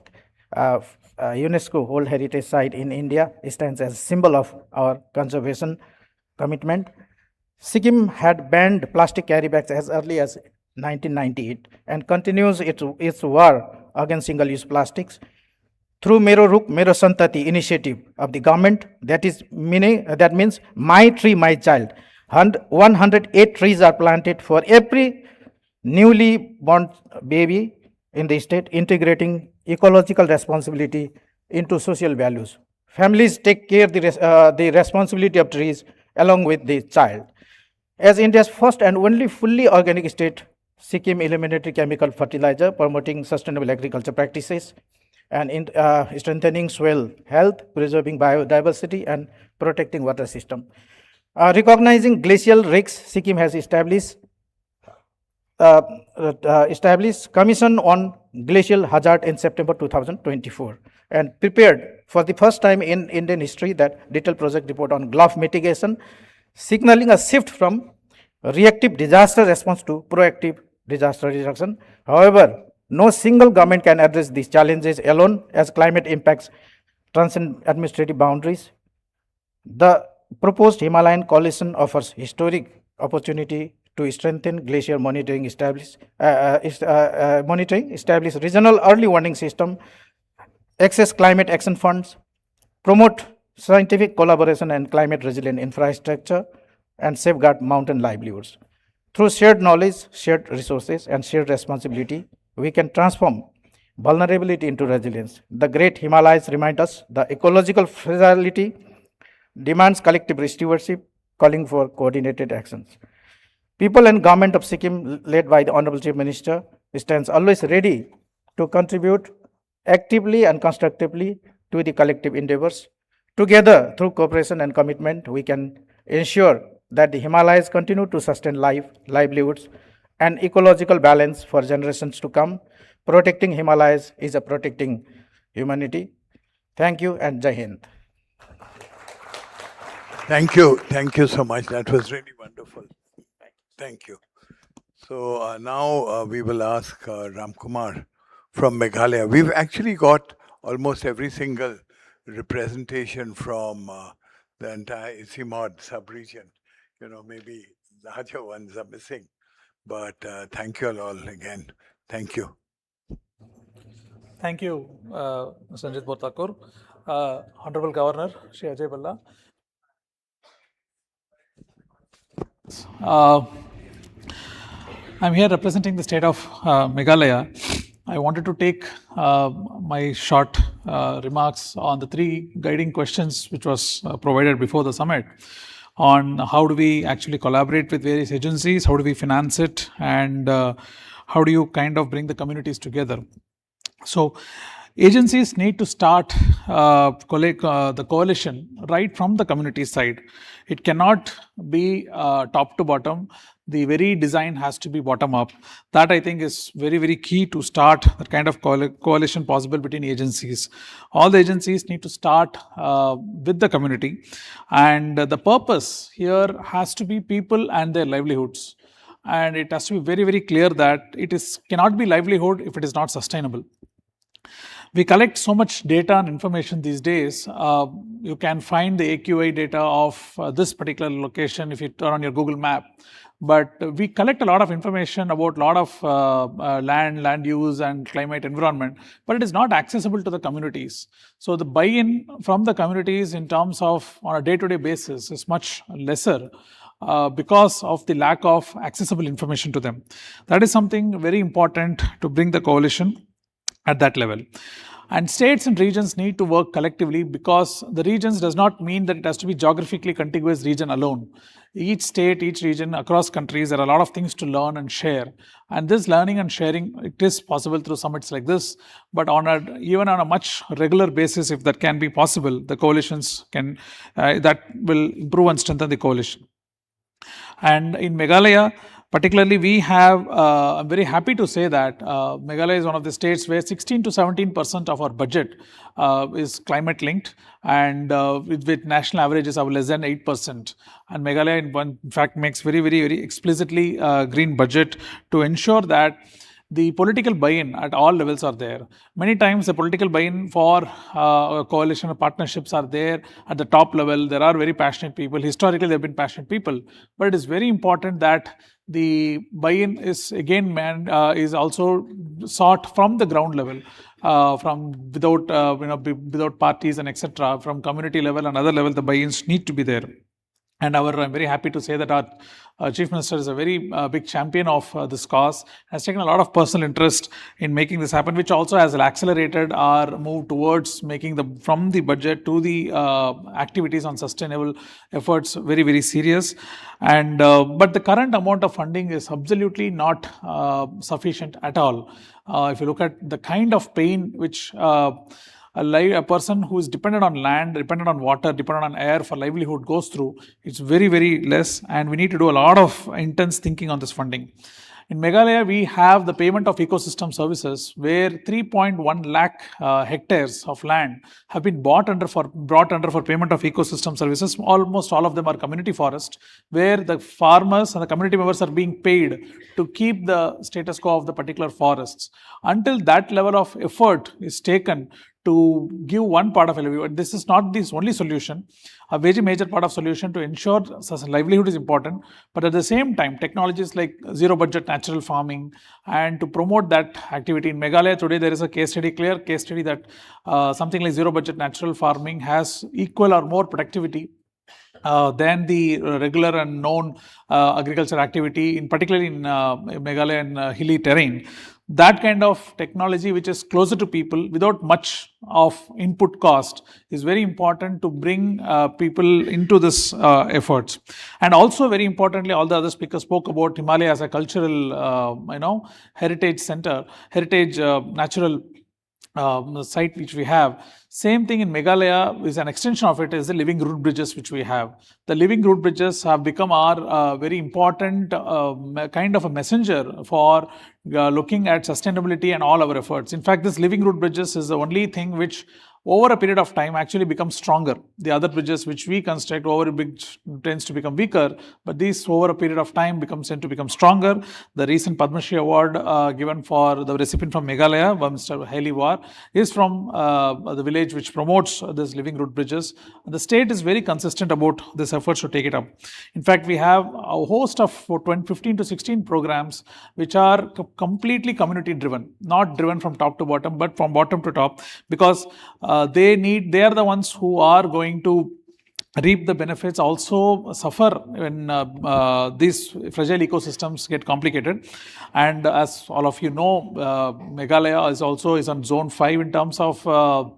UNESCO World Heritage Site in India, stands as a symbol of our conservation commitment. Sikkim had banned plastic carry bags as early as 1998 and continues its war against single-use plastics through Mero Ruk Mero Santati initiative of the government. That means My Tree, My Child. 108 trees are planted for every newly born baby in the state, integrating ecological responsibility into social values. Families take care the responsibility of trees along with the child. As India's first and only fully organic state, Sikkim eliminated chemical fertilizer, promoting sustainable agriculture practices, and strengthening soil health, preserving biodiversity, and protecting water system. Recognizing glacial risks, Sikkim has established Commission on Glacial Hazard in September 2024 and prepared for the first time in Indian history that detailed project report on GLOF mitigation, signaling a shift from reactive disaster response to proactive disaster reduction. However, no single government can address these challenges alone, as climate impacts transcend administrative boundaries. The proposed Himalayan Coalition offers historic opportunity to strengthen glacier monitoring, establish regional early warning system, access climate action funds, promote scientific collaboration and climate resilient infrastructure, and safeguard mountain livelihoods. Through shared knowledge, shared resources, and shared responsibility, we can transform vulnerability into resilience. The great Himalayas remind us the ecological fragility demands collective stewardship, calling for coordinated actions. People and government of Sikkim, led by the Honorable Chief Minister, stands always ready to contribute actively and constructively to the collective endeavors. Together, through cooperation and commitment, we can ensure that the Himalayas continue to sustain livelihoods, and ecological balance for generations to come. Protecting Himalayas is a protecting humanity. Thank you and Jai Hind. Thank you so much. That was really wonderful. Thank you. So now we will ask Ramkumar from Meghalaya. We've actually got almost every single representation from the entire Isimod sub-region. Maybe larger ones are missing, but thank you all again. Thank you. Thank you, Sanjit Bortakur. Honorable Governor, Shri Ajay Balla. I'm here representing the state of Meghalaya. I wanted to take my short remarks on the three guiding questions which was provided before the summit on how do we actually collaborate with various agencies, how do we finance it, and how do you kind of bring the communities together. So agencies need to start the coalition right from the community side. It cannot be top to bottom. The very design has to be bottom up. That I think is very, very key to start that kind of coalition possible between agencies. All the agencies need to start with the community, and the purpose here has to be people and their livelihoods. And it has to be very, very clear that cannot be livelihood if it is not sustainable. We collect so much data and information these days. You can find the AQI data of this particular location if you turn on your Google map. But we collect a lot of information about a lot of land use and climate environment, but it is not accessible to the communities. So the buy-in from the communities in terms of on a day-to-day basis is much lesser. because of the lack of accessible information to them. That is something very important to bring the coalition at that level. And states and regions need to work collectively, because the regions does not mean that it has to be geographically contiguous region alone. Each state, each region across countries, there are a lot of things to learn and share. And this learning and sharing, it is possible through summits like this, but even on a much regular basis, if that can be possible, the coalitions can, that will improve and strengthen the coalition. And in Meghalaya, particularly, we have, I'm very happy to say that Meghalaya is one of the states where 16 to 17% of our budget is climate linked, and with national averages of less than 8%. And Meghalaya, in fact, makes very explicitly green budget to ensure that the political buy-in at all levels are there. Many times the political buy-in for coalition or partnerships are there at the top level. There are very passionate people. Historically, there have been passionate people. But it is very important that the buy-in is again is also sought from the ground level, from without parties and etc. From community level and other level, the buy-ins need to be there. And I'm very happy to say that our Chief Minister is a very big champion of this cause, has taken a lot of personal interest in making this happen, which also has accelerated our move towards making from the budget to the activities on sustainable efforts very serious. And but the current amount of funding is absolutely not sufficient at all. If you look at the kind of pain which a person who is dependent on land, dependent on water, dependent on air for livelihood goes through, it's very less, and we need to do a lot of intense thinking on this funding. In Meghalaya, we have the payment of ecosystem services, where 3.1 lakh hectares of land have been brought under for payment of ecosystem services. Almost all of them are community forest, where the farmers and the community members are being paid to keep the status quo of the particular forests. Until that level of effort is taken to give one part of livelihood. This is not the only solution. A very major part of solution to ensure livelihood is important, but at the same time, technologies like zero budget natural farming, and to promote that activity. In Meghalaya today, there is a clear case study that something like zero budget natural farming has equal or more productivity than the regular and known agriculture activity, particularly in Meghalaya and hilly terrain. That kind of technology, which is closer to people without much of input cost, is very important to bring people into this efforts. And also, very importantly, all the other speakers spoke about Himalaya as a cultural, heritage center, heritage natural site which we have. Same thing in Meghalaya is an extension of it, is the living root bridges which we have. The living root bridges have become our very important kind of a messenger for looking at sustainability and all our efforts. In fact, this living root bridges is the only thing which over a period of time actually becomes stronger. The other bridges which we construct tends to become weaker, but these over a period of time tend to become stronger. The recent Padma Shri Award given for the recipient from Meghalaya, Mr. Hailey War, is from the village which promotes these living root bridges. The state is very consistent about this effort to take it up. In fact, we have a host of 15 to 16 programs which are completely community driven, not driven from top to bottom, but from bottom to top, because they are the ones who are going to reap the benefits, also suffer when these fragile ecosystems get complicated. And as all of you know, Meghalaya is on zone 5 in terms of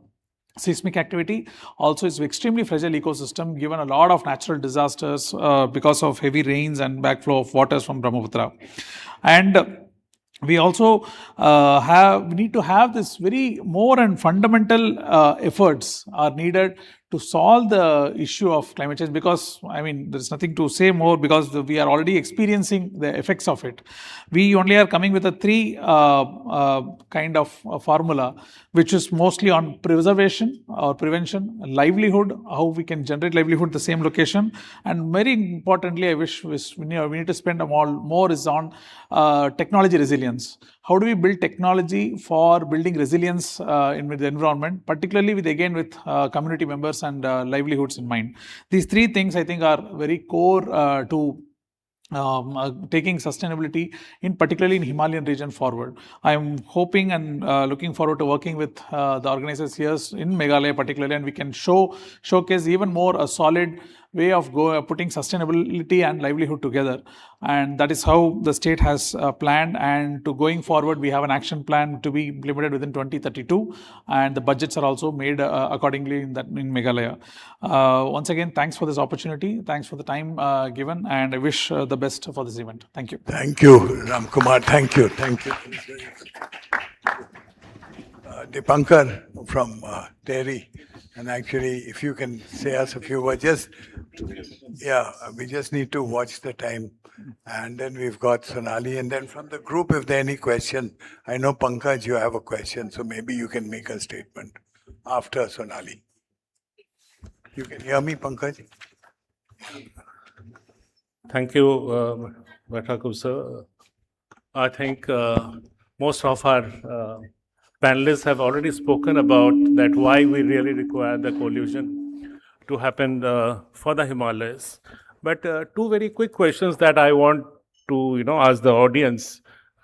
seismic activity. Also, it's an extremely fragile ecosystem, given a lot of natural disasters because of heavy rains and backflow of waters from Brahmaputra. And we also need to have this very more and fundamental efforts are needed to solve the issue of climate change, because there's nothing to say more, because we are already experiencing the effects of it. We only are coming with a 3 kind of formula, which is mostly on preservation or prevention, livelihood, how we can generate livelihood at the same location, and very importantly, I wish we need to spend more is on technology resilience. How do we build technology for building resilience in the environment, particularly with community members and livelihoods in mind? These 3 things, I think, are very core to taking sustainability, particularly in Himalayan region, forward. I am hoping and looking forward to working with the organizers here in Meghalaya particularly, and we can showcase even more a solid way of putting sustainability and livelihood together. And that is how the state has planned. And to going forward, we have an action plan to be implemented within 2032. And the budgets are also made accordingly in Meghalaya. Once again, thanks for this opportunity. Thanks for the time given. And I wish the best for this event. Thank you. Thank you, Ramkumar. Thank you. Thank you. Dipankar from Terry. And actually, if you can say us a few words, we just need to watch the time. And then we've got Sonali. And then from the group, if there are any questions, I know Pankaj, you have a question, so maybe you can make a statement after Sonali. You can hear me, Pankaj? Thank you, Bhattakur sir. I think most of our panelists have already spoken about that why we really require the coalition to happen for the Himalayas. But two very quick questions that I want to ask the audience,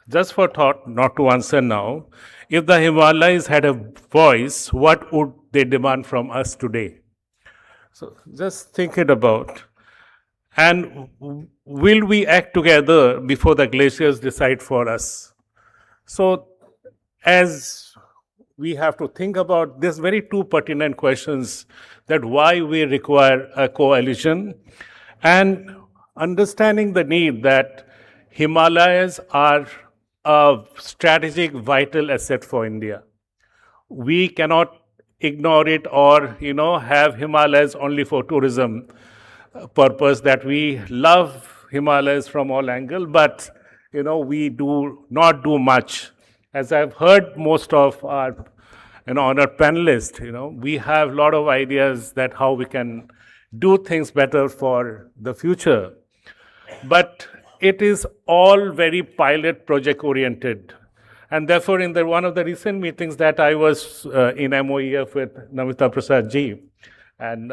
just for thought, not to answer now. If the Himalayas had a voice, what would they demand from us today? So just think it about. And will we act together before the glaciers decide for us? So as we have to think about this very two pertinent questions, that why we require a coalition, and understanding the need that Himalayas are a strategic vital asset for India. We cannot ignore it or have Himalayas only for tourism purpose, that we love Himalayas from all angles, but we do not do much. As I've heard most of our honored panelists, we have a lot of ideas that how we can do things better for the future. But it is all very pilot project oriented. And therefore, in one of the recent meetings that I was in MOEF with Namita Prasad ji, and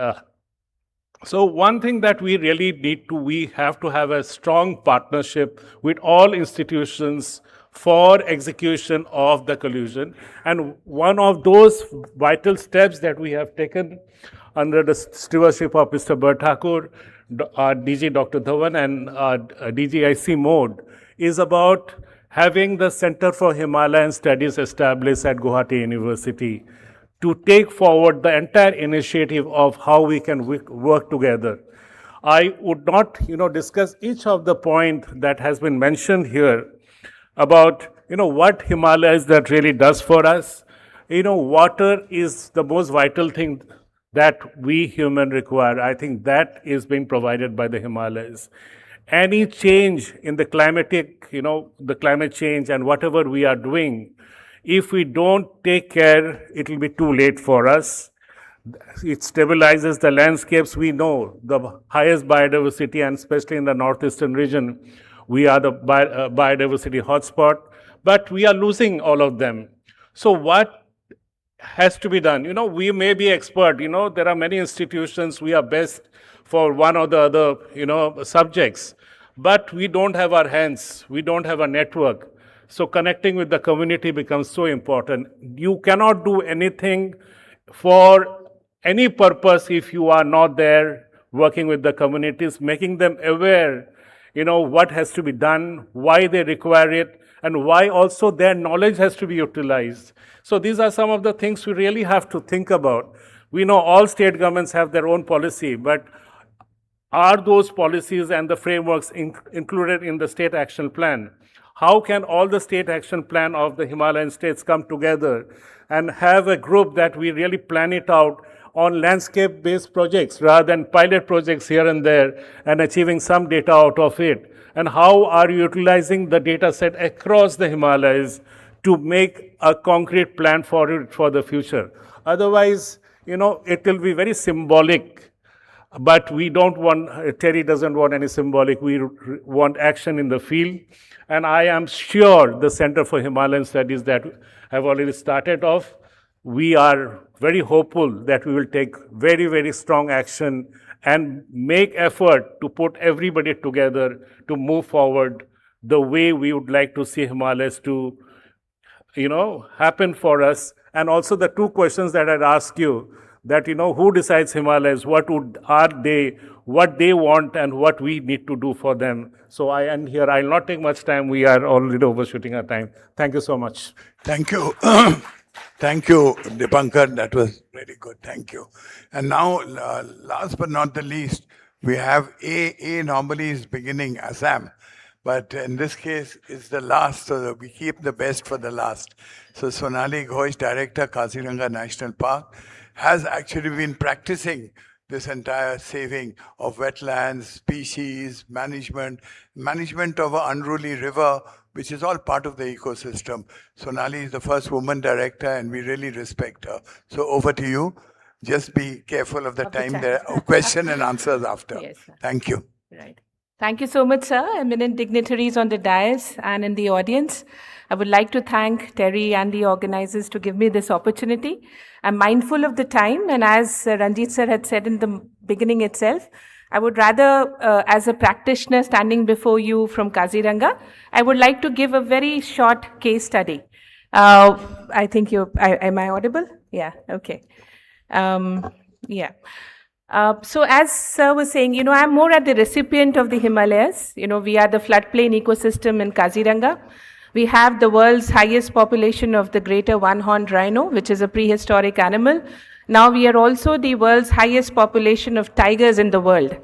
so one thing that we really we have to have a strong partnership with all institutions for execution of the coalition. And one of those vital steps that we have taken under the stewardship of Mr. Bhattakur, our DG Dr. Dhawan, and DGIC mode is about having the Center for Himalayan Studies established at Guwahati University to take forward the entire initiative of how we can work together. I would not, discuss each of the point that has been mentioned here about, what Himalayas that really does for us. Water is the most vital thing that we human require. I think that is being provided by the Himalayas. Any change in the climatic, the climate change and whatever we are doing, if we don't take care, it will be too late for us. It stabilizes the landscapes. We know the highest biodiversity, and especially in the northeastern region, we are the biodiversity hotspot, but we are losing all of them. So what has to be done? We may be expert, there are many institutions, we are best for one or the other, subjects, but we don't have our hands, we don't have a network. So connecting with the community becomes so important. You cannot do anything for any purpose if you are not there working with the communities, making them aware, what has to be done, why they require it, and why also their knowledge has to be utilized. So these are some of the things we really have to think about. We know all state governments have their own policy, but are those policies and the frameworks included in the state action plan? How can all the state action plan of the Himalayan states come together and have a group that we really plan it out on landscape-based projects rather than pilot projects here and there and achieving some data out of it? And how are you utilizing the data set across the Himalayas to make a concrete plan for it for the future? Otherwise, it will be very symbolic, but we don't want, Terry doesn't want any symbolic, we want action in the field. And I am sure the Center for Himalayan Studies that have already started off, we are very hopeful that we will take very, very strong action and make effort to put everybody together to move forward the way we would like to see Himalayas to, happen for us. And also the two questions that I'd ask you, that, who decides Himalayas, what they want and what we need to do for them. So I end here. I'll not take much time. We are already overshooting our time. Thank you so much. Thank you. Thank you, Dipankar. That was very good. Thank you. And now, last but not the least, we have A normally is beginning Assam, but in this case, it's the last, so that we keep the best for the last. So Sonali Ghosh, Director, Kaziranga National Park, has actually been practicing this entire saving of wetlands, species, management of an unruly river, which is all part of the ecosystem. Sonali is the first woman director, and we really respect her. So over to you. Just be careful of the time. There are question and answers after. Yes, sir. Thank you. Right. Thank you so much, sir. Eminent dignitaries on the dais and in the audience. I would like to thank Terry and the organizers to give me this opportunity. I'm mindful of the time, and as Ranjit sir had said in the beginning itself, I would rather, as a practitioner standing before you from Kaziranga, I would like to give a very short case study. I think am I audible? Yeah, okay. Yeah. So as sir was saying, I'm more at the recipient of the Himalayas. We are the floodplain ecosystem in Kaziranga. We have the world's highest population of the greater one-horned rhino, which is a prehistoric animal. Now we are also the world's highest population of tigers in the world,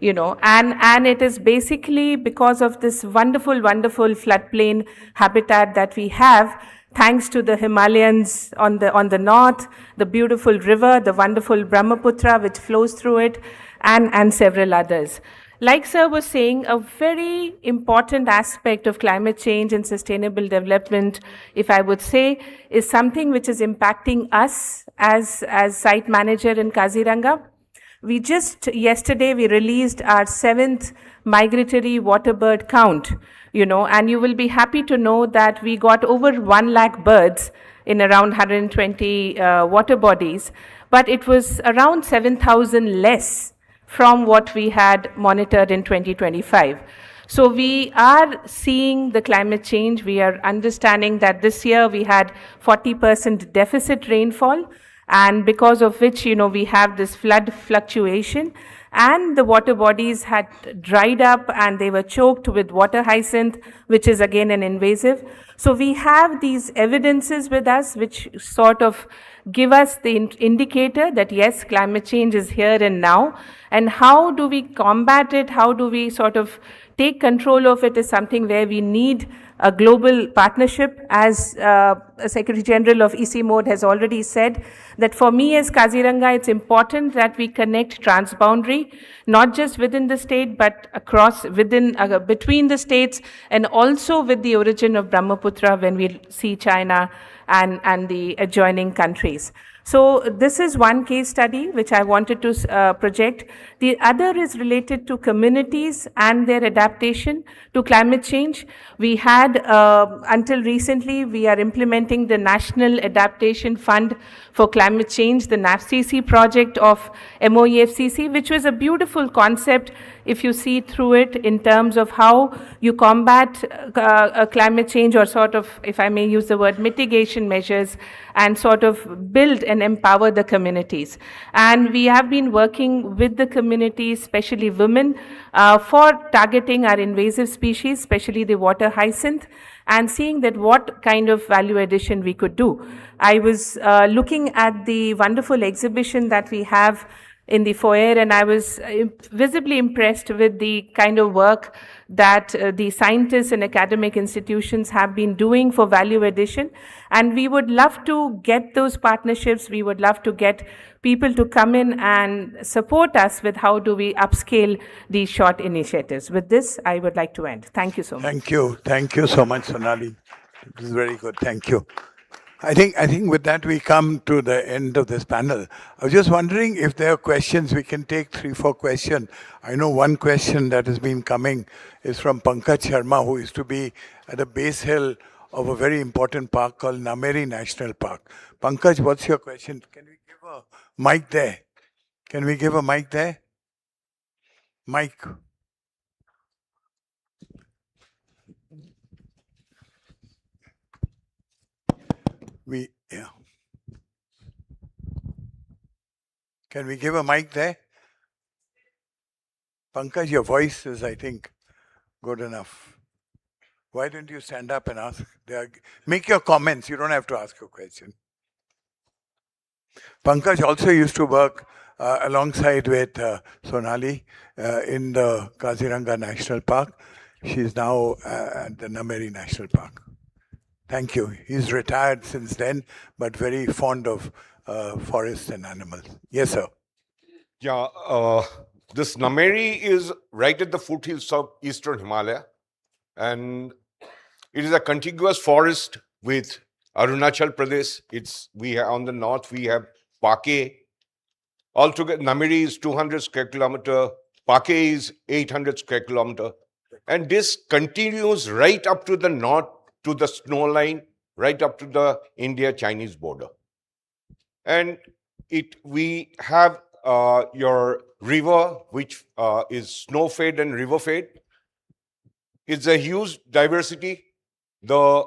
and it is basically because of this wonderful, wonderful floodplain habitat that we have, thanks to the Himalayas on the north, the beautiful river, the wonderful Brahmaputra which flows through it, and several others. Like sir was saying, a very important aspect of climate change and sustainable development, if I would say, is something which is impacting us as site manager in Kaziranga. Yesterday we released our 7th migratory waterbird count, and you will be happy to know that we got over 1 lakh birds in around 120 water bodies, but it was around 7,000 less from what we had monitored in 2025. So we are seeing the climate change. We are understanding that this year we had 40% deficit rainfall, and because of which, we have this flood fluctuation, and the water bodies had dried up and they were choked with water hyacinth, which is again an invasive. So we have these evidences with us which sort of give us the indicator that yes, climate change is here and now, and how do we combat it, how do we sort of take control of it is something where we need a global partnership. As Secretary General of EC-Mode has already said, that for me as Kaziranga, it's important that we connect transboundary, not just within the state, but between the states, and also with the origin of Brahmaputra when we see China and the adjoining countries. So this is one case study which I wanted to project. The other is related to communities and their adaptation to climate change. We had, until recently, we are implementing the National Adaptation Fund for Climate Change, the NAFCC project of MOEFCC, which was a beautiful concept if you see through it in terms of how you combat climate change, or sort of, if I may use the word, mitigation measures, and sort of build and empower the communities. And we have been working with the communities, especially women, for targeting our invasive species, especially the water hyacinth, and seeing that what kind of value addition we could do. I was looking at the wonderful exhibition that we have in the foyer, and I was visibly impressed with the kind of work that the scientists and academic institutions have been doing for value addition. And we would love to get those partnerships. We would love to get people to come in and support us with how do we upscale these short initiatives. With this, I would like to end. Thank you so much. Thank you. Thank you so much, Sonali. It was very good. Thank you. I think with that we come to the end of this panel. I was just wondering if there are questions. We can take 3-4 questions. I know one question that has been coming is from Pankaj Sharma, who is to be at the base hill of a very important park called Nameri National Park. Pankaj, what's your question? Can we give a mic there? Can we give a mic there? Mic. Yeah. Can we give a mic there? Pankaj, your voice is, I think, good enough. Why don't you stand up and ask? Make your comments. You don't have to ask a question. Pankaj also used to work alongside with Sonali in the Kaziranga National Park. She's now at the Nameri National Park. Thank you. He's retired since then, but very fond of forests and animals. Yes, sir. Yeah, this Nameri is right at the foothills of eastern Himalaya, and it is a contiguous forest with Arunachal Pradesh. On the north we have Pake. Altogether, Nameri is 200 square kilometer. Pake is 800 square kilometer, and this continues right up to the north to the snow line, right up to the India-Chinese border. And we have your river, which is snow-fed and river-fed. It's a huge diversity. The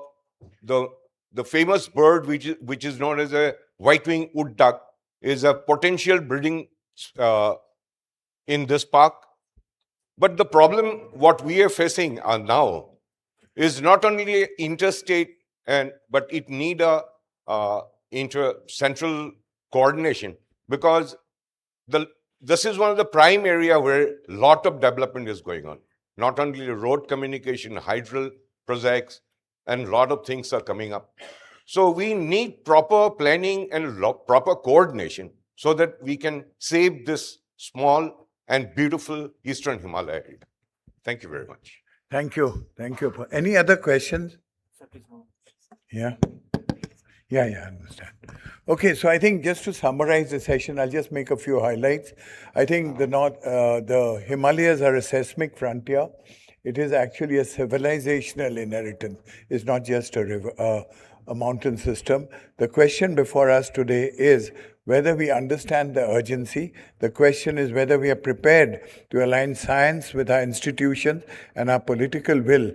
famous bird, which is known as a white-winged wood duck, is a potential breeding in this park. But the problem, what we are facing now, is not only interstate, but it need a central coordination, because this is one of the prime area where a lot of development is going on. Not only road communication, hydro projects, and a lot of things are coming up. So we need proper planning and proper coordination so that we can save this small and beautiful Eastern Himalaya area. Thank you very much. Thank you. Thank you. Any other questions? Yeah. Yeah, I understand. Okay, so I think just to summarize the session, I'll just make a few highlights. I think the Himalayas are a seismic frontier. It is actually a civilizational inheritance. It's not just a river, a mountain system. The question before us today is whether we understand the urgency. The question is whether we are prepared to align science with our institutions and our political will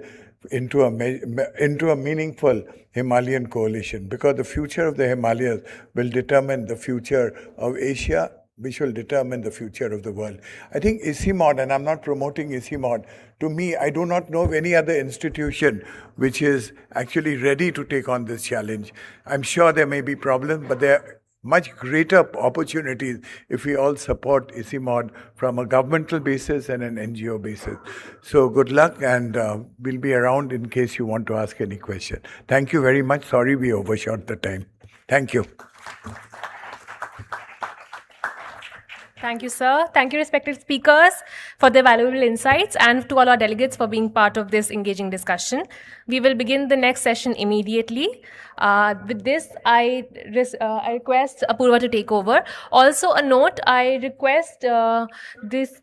into a meaningful Himalayan coalition, because the future of the Himalayas will determine the future of Asia, which will determine the future of the world. I think ICIMOD, and I'm not promoting ICIMOD, to me, I do not know of any other institution which is actually ready to take on this challenge. I'm sure there may be problems, but there are much greater opportunities if we all support ICIMOD from a governmental basis and an NGO basis. So good luck, and we'll be around in case you want to ask any question. Thank you very much. Sorry we overshot the time. Thank you. Thank you, sir. Thank you, respected speakers, for their valuable insights, and to all our delegates for being part of this engaging discussion. We will begin the next session immediately. With this, I request Apurva to take over. Also, a note, I request this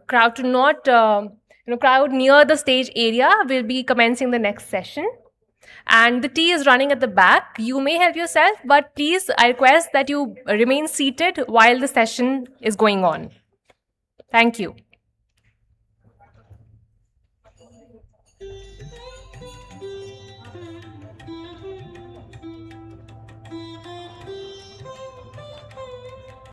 crowd to not, crowd near the stage area. Will be commencing the next session. And the tea is running at the back. You may help yourself, but please, I request that you remain seated while the session is going on. Thank you.